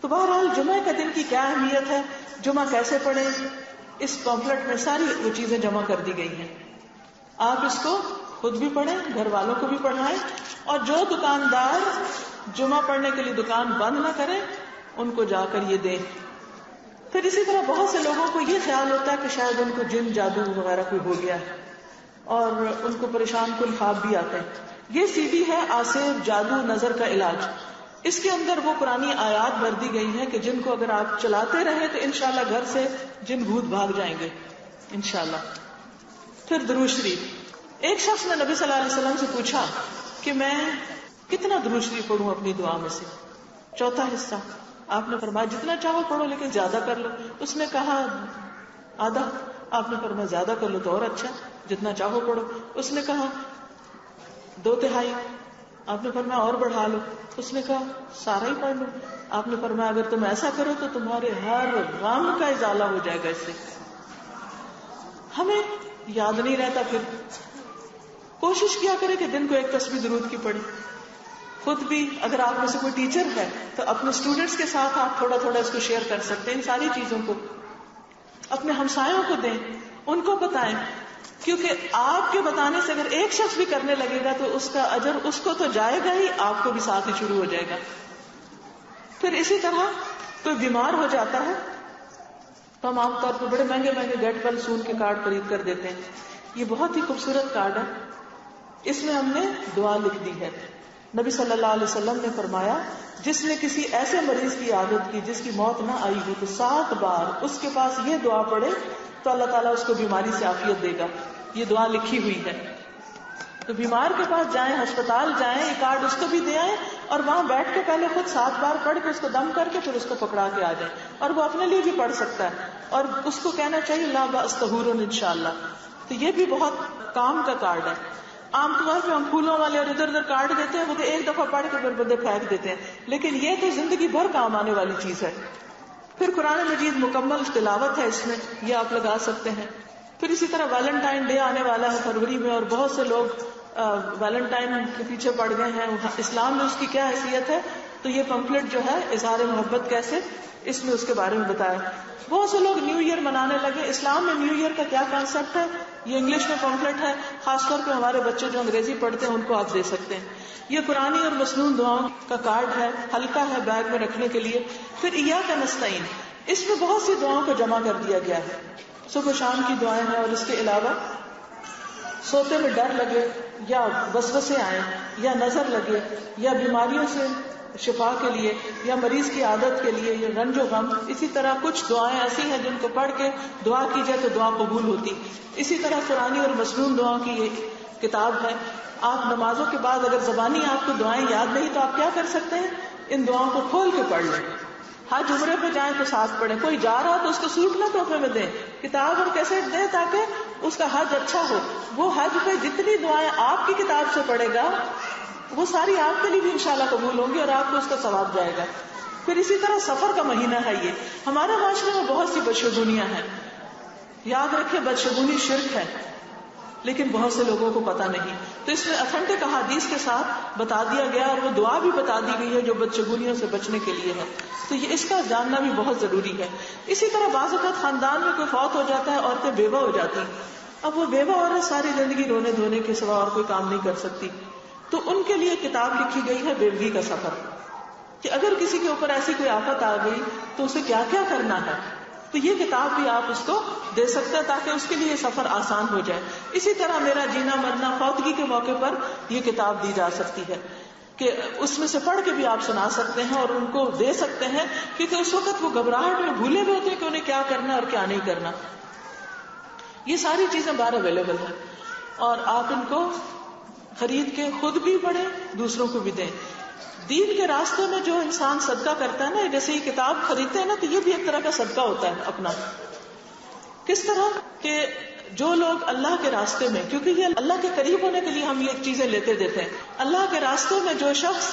تو بہرحال جمعے کے دن کی کیا اہمیت ہے, جمعہ کیسے پڑھیں, اس پمفلٹ میں ساری وہ چیزیں جمع کر دی گئی ہیں. آپ اس کو خود بھی پڑھیں, گھر والوں کو بھی پڑھائیں, اور جو دکاندار جمعہ پڑھنے کے لیے دکان بند نہ کریں ان کو جا کر یہ دیں. پھر اسی طرح بہت سے لوگوں کو یہ خیال ہوتا ہے کہ شاید ان کو جن جادو وغیرہ کوئی ہو گیا ہے اور ان کو پریشان کن خواب بھی آتے ہیں. یہ سی ڈی ہے آصف جادو نظر کا علاج. اس کے اندر وہ پرانی آیات بھر دی گئی ہیں کہ جن کو اگر آپ چلاتے رہے تو انشاءاللہ گھر سے جن بھوت بھاگ جائیں گے انشاءاللہ. پھر درود شریف. ایک شخص نے نبی صلی اللہ علیہ وسلم سے پوچھا کہ میں کتنا درود شریف پڑھوں اپنی دعا میں سے, چوتھا حصہ. آپ نے فرمایا جتنا چاہو پڑھو لیکن زیادہ کر لو. اس نے کہا آدھا. آپ نے فرمایا زیادہ کر لو تو اور اچھا, جتنا چاہو پڑھو. اس نے کہا 2/3. آپ نے فرمایا اور بڑھا لو. اس نے کہا سارا ہی پڑھ لو. آپ نے فرمایا اگر تم ایسا کرو تو تمہارے ہر غم کا ازالہ ہو جائے گا اس سے. ہمیں یاد نہیں رہتا, پھر کوشش کیا کرے کہ دن کو ایک تسبیح درود کی پڑھے. خود بھی اگر آپ میں سے کوئی ٹیچر ہے تو اپنے اسٹوڈنٹس کے ساتھ آپ تھوڑا تھوڑا اس کو شیئر کر سکتے ہیں. ان ساری چیزوں کو اپنے ہمسایوں کو دیں, ان کو بتائیں, کیونکہ آپ کے بتانے سے اگر ایک شخص بھی کرنے لگے گا تو اس کا اجر اس کو تو جائے گا ہی, آپ کو بھی ساتھ ہی شروع ہو جائے گا. پھر اسی طرح کوئی بیمار ہو جاتا ہے تو ہم عام طور پر بڑے مہنگے مہنگے گیٹ ویل سون کے کارڈ خرید کر دیتے ہیں. یہ بہت ہی خوبصورت کارڈ ہے, اس میں ہم نے دعا لکھ دی ہے. نبی صلی اللہ علیہ وسلم نے فرمایا جس نے کسی ایسے مریض کی عادت کی جس کی موت نہ آئی ہو تو 7 بار اس کے پاس یہ دعا پڑھے تو اللہ تعالیٰ اس کو بیماری سے عافیت دے گا. یہ دعا لکھی ہوئی ہے. تو بیمار کے پاس جائیں, ہسپتال جائیں, یہ کارڈ اس کو بھی دے آئیں اور وہاں بیٹھ کے پہلے خود 7 بار پڑھ کے اس کو دم کر کے پھر اس کو پکڑا کے آ جائیں. اور وہ اپنے لیے بھی پڑھ سکتا ہے اور اس کو کہنا چاہیے لا باس طہور انشاءاللہ. تو یہ بھی بہت کام کا کارڈ ہے. عام طور پہ ہم پھولوں والے اور ادھر ادھر کارڈ دیتے ہیں, وہ تو ایک دفعہ پڑھ کے پھر بندے پھینک دیتے ہیں, لیکن یہ تو زندگی بھر کام آنے والی چیز ہے. پھر قرآن مجید مکمل تلاوت ہے اس میں, یہ آپ لگا سکتے ہیں. پھر اسی طرح ویلنٹائن ڈے آنے والا ہے فروری میں, اور بہت سے لوگ ویلنٹائن کے پیچھے پڑ گئے ہیں. اسلام میں اس کی کیا حیثیت ہے, تو یہ پمفلٹ جو ہے اظہار محبت کیسے, اس میں اس کے بارے میں بتایا. بہت سے لوگ نیو ایئر منانے لگے. اسلام میں نیو ایئر کا کیا کانسیپٹ ہے, یہ انگلش میں پمفلٹ ہے. خاص طور پہ ہمارے بچے جو انگریزی پڑھتے ہیں ان کو آپ دے سکتے ہیں. یہ قرآنی اور مسنون دعاؤں کا کارڈ ہے, ہلکا ہے بیگ میں رکھنے کے لیے. پھر ایاک نستعین, اس میں بہت سی دعاؤں کو جمع کر دیا گیا ہے. صبح شام کی دعائیں ہیں, اور اس کے علاوہ سوتے میں ڈر لگے یا وسوسے آئیں یا نظر لگے یا بیماریوں سے شفا کے لیے یا مریض کی عادت کے لیے یا رنج و غم, اسی طرح کچھ دعائیں ایسی ہیں جن کو پڑھ کے دعا کی جائے تو دعا قبول ہوتی. اسی طرح قرآنی اور مسنون دعاؤں کی یہ کتاب ہے. آپ نمازوں کے بعد اگر زبانی آپ کو دعائیں یاد نہیں تو آپ کیا کر سکتے ہیں, ان دعاؤں کو کھول کے پڑھ لیں. حج عمرے پہ جائیں تو ساتھ پڑھیں. کوئی جا رہا تو اس کو سوٹ نہ تحفے میں دیں, کتاب اور کیسٹ دیں تاکہ اس کا حج اچھا ہو. وہ حج پہ جتنی دعائیں آپ کی کتاب سے پڑھے گا وہ ساری آپ کے لیے بھی انشاءاللہ قبول ہوں گی اور آپ کو اس کا ثواب جائے گا. پھر اسی طرح سفر کا مہینہ ہے یہ. ہمارے معاشرے میں بہت سی بدشگونیاں ہیں. یاد رکھیں بدشگونی شرک ہے, لیکن بہت سے لوگوں کو پتہ نہیں. تو اس میں اتھینٹک احادیث کے ساتھ بتا دیا گیا اور وہ دعا بھی بتا دی گئی ہے جو بدشگونیوں سے بچنے کے لیے ہے. تو یہ اس کا جاننا بھی بہت ضروری ہے. اسی طرح بعض اوقات خاندان میں کوئی فوت ہو جاتا ہے, عورتیں بیوہ ہو جاتی ہیں. اب وہ بیوہ عورت ساری زندگی رونے دھونے کے سوا اور کوئی کام نہیں کر سکتی, تو ان کے لیے کتاب لکھی گئی ہے بیوگی کا سفر, کہ اگر کسی کے اوپر ایسی کوئی آفت آ گئی تو اسے کیا کیا کرنا ہے. تو یہ کتاب بھی آپ اس کو دے سکتے ہیں تاکہ اس کے لیے سفر آسان ہو جائے. اسی طرح میرا جینا مرنا فوتگی کے موقع پر یہ کتاب دی جا سکتی ہے کہ اس میں سے پڑھ کے بھی آپ سنا سکتے ہیں اور ان کو دے سکتے ہیں, کیونکہ اس وقت وہ گھبراہٹ میں بھولے ہوئے ہوتے ہیں کہ انہیں کیا کرنا اور کیا نہیں کرنا. یہ ساری چیزیں باہر اویلیبل ہیں اور آپ ان کو خرید کے خود بھی پڑھیں, دوسروں کو بھی دیں. دین کے راستے میں جو انسان صدقہ کرتا ہے نا, جیسے یہ کتاب خریدتے ہیں نا, تو یہ بھی ایک طرح کا صدقہ ہوتا ہے اپنا. کس طرح کہ جو لوگ اللہ کے راستے میں، کیونکہ یہ اللہ کے قریب ہونے کے لیے ہم یہ چیزیں لیتے دیتے ہیں، اللہ کے راستے میں جو شخص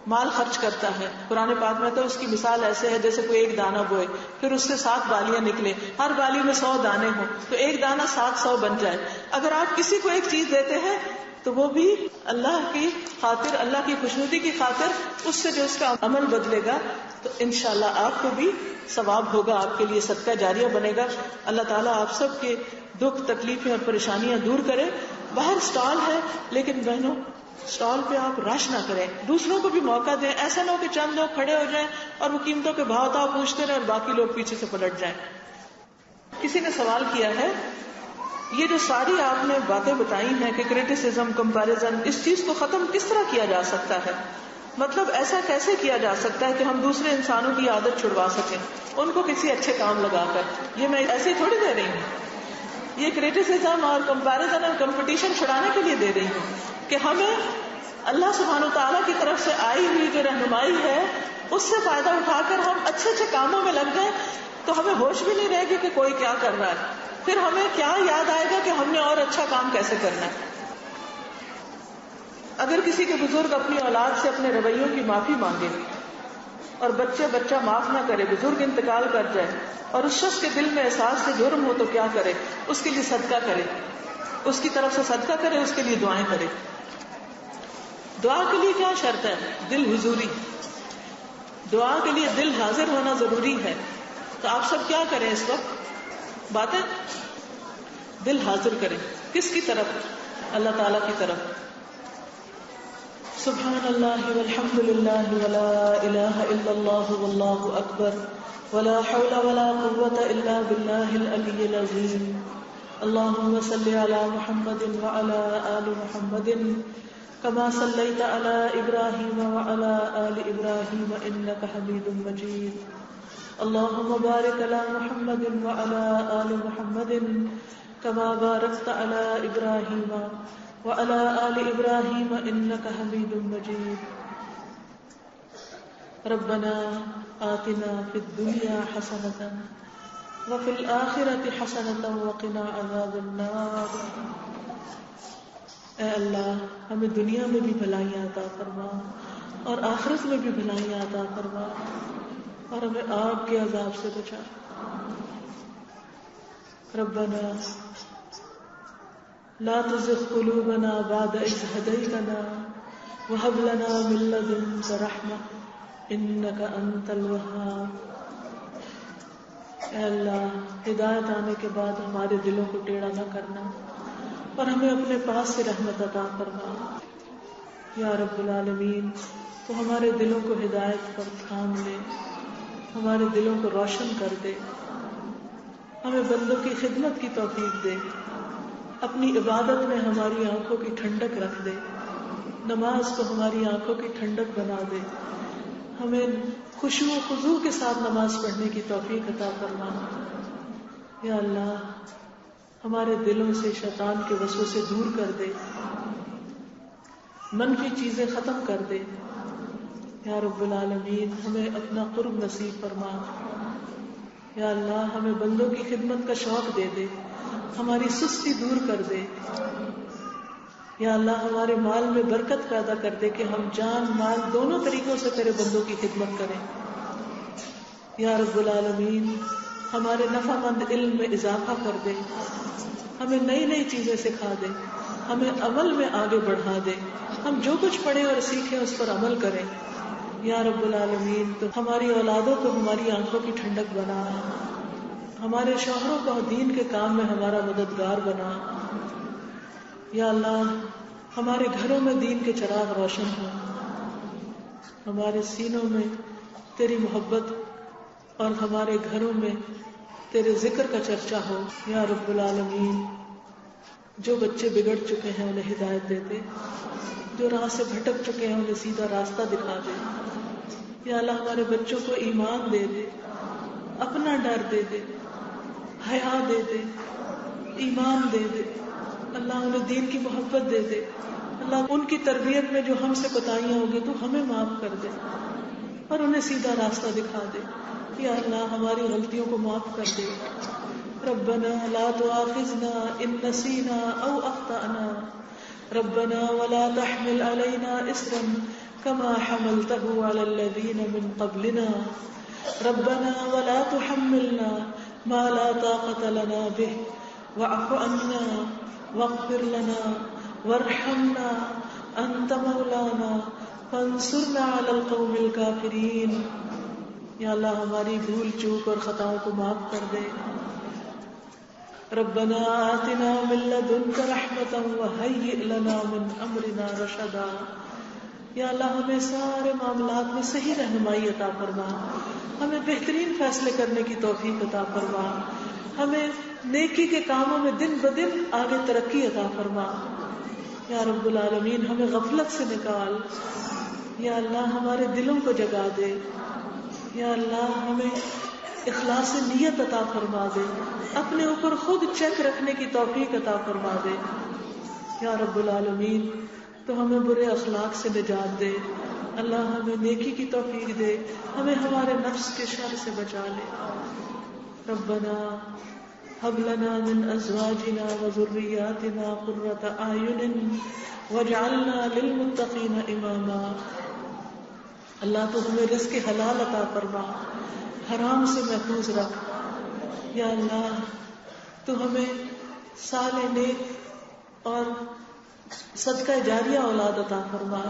مال خرچ کرتا ہے، قرآن پاک میں تو اس کی مثال ایسے ہے جیسے کوئی ایک دانہ بوئے، پھر اس سے 7 بالیاں نکلے، ہر بالی میں 100 دانے ہوں تو ایک دانہ 700 بن جائے. اگر آپ کسی کو ایک چیز دیتے ہیں تو وہ بھی اللہ کی خاطر، اللہ کی خوشنودی کی خاطر، اس سے جو اس کا عمل بدلے گا تو انشاءاللہ آپ کو بھی ثواب ہوگا، آپ کے لیے صدقہ جاریہ بنے گا. اللہ تعالیٰ آپ سب کے دکھ تکلیفیں اور پریشانیاں دور کرے. باہر سٹال ہے لیکن بہنوں سٹال پہ آپ رش نہ کریں، دوسروں کو بھی موقع دیں. ایسا نہ ہو کہ چند لوگ کھڑے ہو جائیں اور وہ قیمتوں کے بھاؤ تاؤ پوچھتے رہے اور باقی لوگ پیچھے سے پلٹ جائیں. کسی نے سوال کیا ہے یہ جو ساری آپ نے باتیں بتائی ہیں کہ کریٹیسزم، کمپیریزن، اس چیز کو ختم کس طرح کیا جا سکتا ہے؟ مطلب ایسا کیسے کیا جا سکتا ہے کہ ہم دوسرے انسانوں کی عادت چھڑوا سکیں ان کو کسی اچھے کام لگا کر؟ یہ میں ایسے ہی تھوڑی دے رہی ہوں، یہ کریٹیسزم اور کمپیریزن اور کمپٹیشن چھڑانے کے لیے دے رہی ہوں کہ ہمیں اللہ سبحانہ و تعالیٰ کی طرف سے آئی ہوئی جو رہنمائی ہے اس سے فائدہ اٹھا کر ہم اچھے اچھے کاموں میں لگ جائیں تو ہمیں ہوش بھی نہیں رہے گی کہ کوئی کیا کر رہا ہے. پھر ہمیں کیا یاد آئے گا کہ ہم نے اور اچھا کام کیسے کرنا ہے. اگر کسی کے بزرگ اپنی اولاد سے اپنے رویوں کی معافی مانگے اور بچہ معاف نہ کرے، بزرگ انتقال کر جائے اور اس شخص کے دل میں احساس سے جرم ہو تو کیا کرے؟ اس کے لیے صدقہ کرے، اس کی طرف سے صدقہ کرے، اس کے لیے دعائیں کرے. دعا کے لیے کیا شرط ہے؟ دل حضوری. دعا کے لیے دل حاضر ہونا ضروری ہے. تو آپ سب کیا کریں اس وقت؟ باتیں دل حاضر کریں. کس کی طرف؟ اللہ تعالیٰ کی طرف. سبحان اللہ والحمد للہ ولا الہ الا اللہ واللہ اکبر ولا حول ولا قوة الا باللہ العلی العظیم. اللہم صل علی محمد وعلی آل محمد كما صليت على إبراهيم وعلى آل إبراهيم إنك حميد مجيد. اللهم بارك على محمد وعلى آل محمد كما باركت على إبراهيم وعلى آل إبراهيم إنك حميد مجيد. ربنا آتنا في الدنيا حسنة وفي الآخرة حسنة وقنا عذاب النار. اے اللہ ہمیں دنیا میں بھی بھلائیاں عطا فرما اور آخرت میں بھی بھلائیاں عطا فرما اور ہمیں آگ کے عذاب سے بچا. ربنا لا تزغ قلوبنا بعد إذ هديتنا وهب لنا من لدنك رحمة إنك أنت الوهاب. اے اللہ ہدایت آنے کے بعد ہمارے دلوں کو ٹیڑھا نہ کرنا اور ہمیں اپنے پاس سے رحمت عطا فرما. یا رب العالمین تو ہمارے دلوں کو ہدایت پر تھام لے، ہمارے دلوں کو روشن کر دے، ہمیں بندوں کی خدمت کی توفیق دے، اپنی عبادت میں ہماری آنکھوں کی ٹھنڈک رکھ دے، نماز کو ہماری آنکھوں کی ٹھنڈک بنا دے، ہمیں خشوع و خضوع کے ساتھ نماز پڑھنے کی توفیق عطا فرما. یا اللہ ہمارے دلوں سے شیطان کے وسوسے دور کر دے، منفی چیزیں ختم کر دے. یا رب العالمین ہمیں اپنا قرب نصیب فرما. یا اللہ ہمیں بندوں کی خدمت کا شوق دے دے، ہماری سستی دور کر دے. یا اللہ ہمارے مال میں برکت پیدا کر دے کہ ہم جان مال دونوں طریقوں سے تیرے بندوں کی خدمت کریں. یا رب العالمین ہمارے نفع مند علم میں اضافہ کر دے، ہمیں نئی نئی چیزیں سکھا دے، ہمیں عمل میں آگے بڑھا دے، ہم جو کچھ پڑھیں اور سیکھیں اس پر عمل کریں. یا رب العالمین تو ہماری اولادوں کو ہماری آنکھوں کی ٹھنڈک بنا، ہمارے شوہروں کو دین کے کام میں ہمارا مددگار بنا. یا اللہ ہمارے گھروں میں دین کے چراغ روشن ہو، ہمارے سینوں میں تیری محبت اور ہمارے گھروں میں تیرے ذکر کا چرچا ہو. یا رب العالمین جو بچے بگڑ چکے ہیں انہیں ہدایت دے دے، جو راہ سے بھٹک چکے ہیں انہیں سیدھا راستہ دکھا دے. یا اللہ ہمارے بچوں کو ایمان دے دے، اپنا ڈر دے دے، حیا دے دے، ایمان دے دے. اللہ انہیں دین کی محبت دے دے. اللہ ان کی تربیت میں جو ہم سے کوتاہیاں ہوگی تو ہمیں معاف کر دے اور انہیں سیدھا راستہ دکھا دے. یا اللہ ہماری غلطیوں کو معاف کر دے. ربنا لا تؤاخذنا إن نسينا أو أخطأنا ربنا ولا تحمل علينا إصرا كما حملته على الذين من قبلنا ربنا ولا تحملنا ما لا طاقة لنا به واعف عنا واغفر لنا وارحمنا أنت مولانا فانصرنا على القوم الكافرين. یا اللہ ہماری بھول چوک اور خطاؤں کو معاف کر دے. ربنا آتنا من لدنک رحمتا وہیئ لنا من امرنا رشدا. یا اللہ ہمیں سارے معاملات میں صحیح رہنمائی عطا فرما, ہمیں بہترین فیصلے کرنے کی توفیق عطا فرما, ہمیں نیکی کے کاموں میں دن بدن آگے ترقی عطا فرما. یا رب العالمین ہمیں غفلت سے نکال. یا اللہ ہمارے دلوں کو جگا دے. یا اللہ ہمیں اخلاص نیت عطا فرما دے, اپنے اوپر خود چیک رکھنے کی توفیق عطا فرما دے. یا رب العالمین تو ہمیں برے اخلاق سے نجات دے. اللہ ہمیں نیکی کی توفیق دے, ہمیں ہمارے نفس کے شر سے بچا لے. ربنا هب لنا من ازواجنا وذرياتنا قرة اعين واجعلنا للمتقين اماما. اللہ تو ہمیں رزق حلال عطا فرما, حرام سے محفوظ رکھ. یا اللہ تو ہمیں صالح نیک اور صدقہ جاریہ اولاد عطا فرما.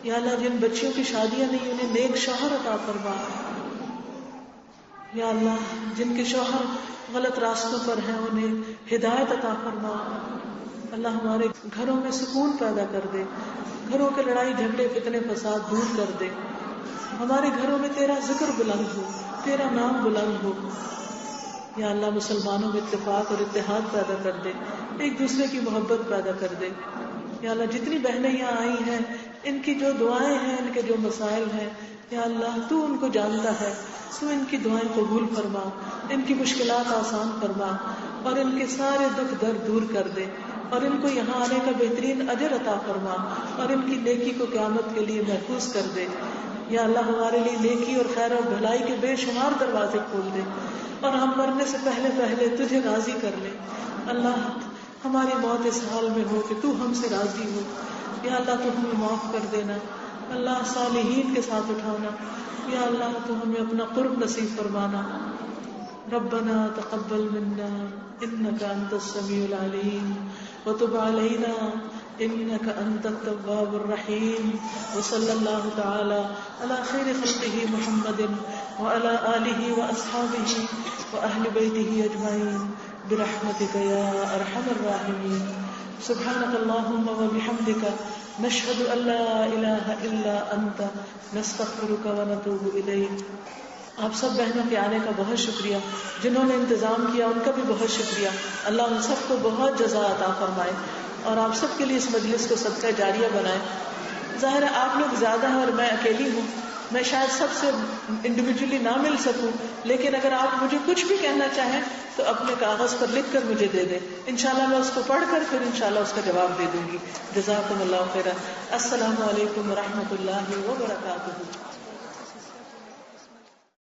یا اللہ جن بچیوں کی شادیاں نہیں انہیں نیک شوہر عطا فرما. یا اللہ جن کے شوہر غلط راستوں پر ہیں انہیں ہدایت عطا فرما. اللہ ہمارے گھروں میں سکون پیدا کر دے, گھروں کے لڑائی جھگڑے فتنے فساد دور کر دے. ہمارے گھروں میں تیرا ذکر بلند ہو, تیرا نام بلند ہو. یا اللہ مسلمانوں میں اتفاق اور اتحاد پیدا کر دے, ایک دوسرے کی محبت پیدا کر دے. یا اللہ جتنی بہنیں یہاں آئی ہیں ان کی جو دعائیں ہیں, ان کے جو مسائل ہیں, یا اللہ تو ان کو جانتا ہے, تو ان کی دعائیں قبول فرما, ان کی مشکلات آسان فرما اور ان کے سارے دکھ درد دور کر دے, اور ان کو یہاں آنے کا بہترین اجر عطا فرما اور ان کی نیکی کو قیامت کے لیے محفوظ کر دے. یا اللہ ہمارے لیے نیکی اور خیر اور بھلائی کے بے شمار دروازے کھول دے اور ہم مرنے سے پہلے پہلے تجھے راضی کر لے. اللہ ہماری موت اس حال میں ہو کہ تو ہم سے راضی ہو. یا اللہ تو ہمیں معاف کر دینا, اللہ صالحین کے ساتھ اٹھانا. یا اللہ تو ہمیں اپنا قرب نصیب فرمانا. ربنا تقبل منا انك انت السميع العليم وتب علينا انك انت التواب الرحيم. وصلى الله تعالى على خير خلقه محمد وعلى اله واصحابه واهل بيته اجمعين برحمتك يا ارحم الراحمين. سبحانك اللهم وبحمدك نشهد ان لا اله الا انت نستغفرك ونتوب اليك. آپ سب بہنوں کے آنے کا بہت شکریہ, جنہوں نے انتظام کیا ان کا بھی بہت شکریہ. اللہ ان سب کو بہت جزا عطا فرمائے اور آپ سب کے لیے اس مجلس کو صدقہ جاریہ بنائے. ظاہر ہے آپ لوگ زیادہ ہیں اور میں اکیلی ہوں, میں شاید سب سے انڈیویجولی نہ مل سکوں, لیکن اگر آپ مجھے کچھ بھی کہنا چاہیں تو اپنے کاغذ پر لکھ کر مجھے دے دیں. انشاءاللہ میں اس کو پڑھ کر پھر انشاءاللہ اس کا جواب دے دوں گی. جزاکم اللہ خیرا. السلام علیکم ورحمۃ اللہ وبرکاتہ.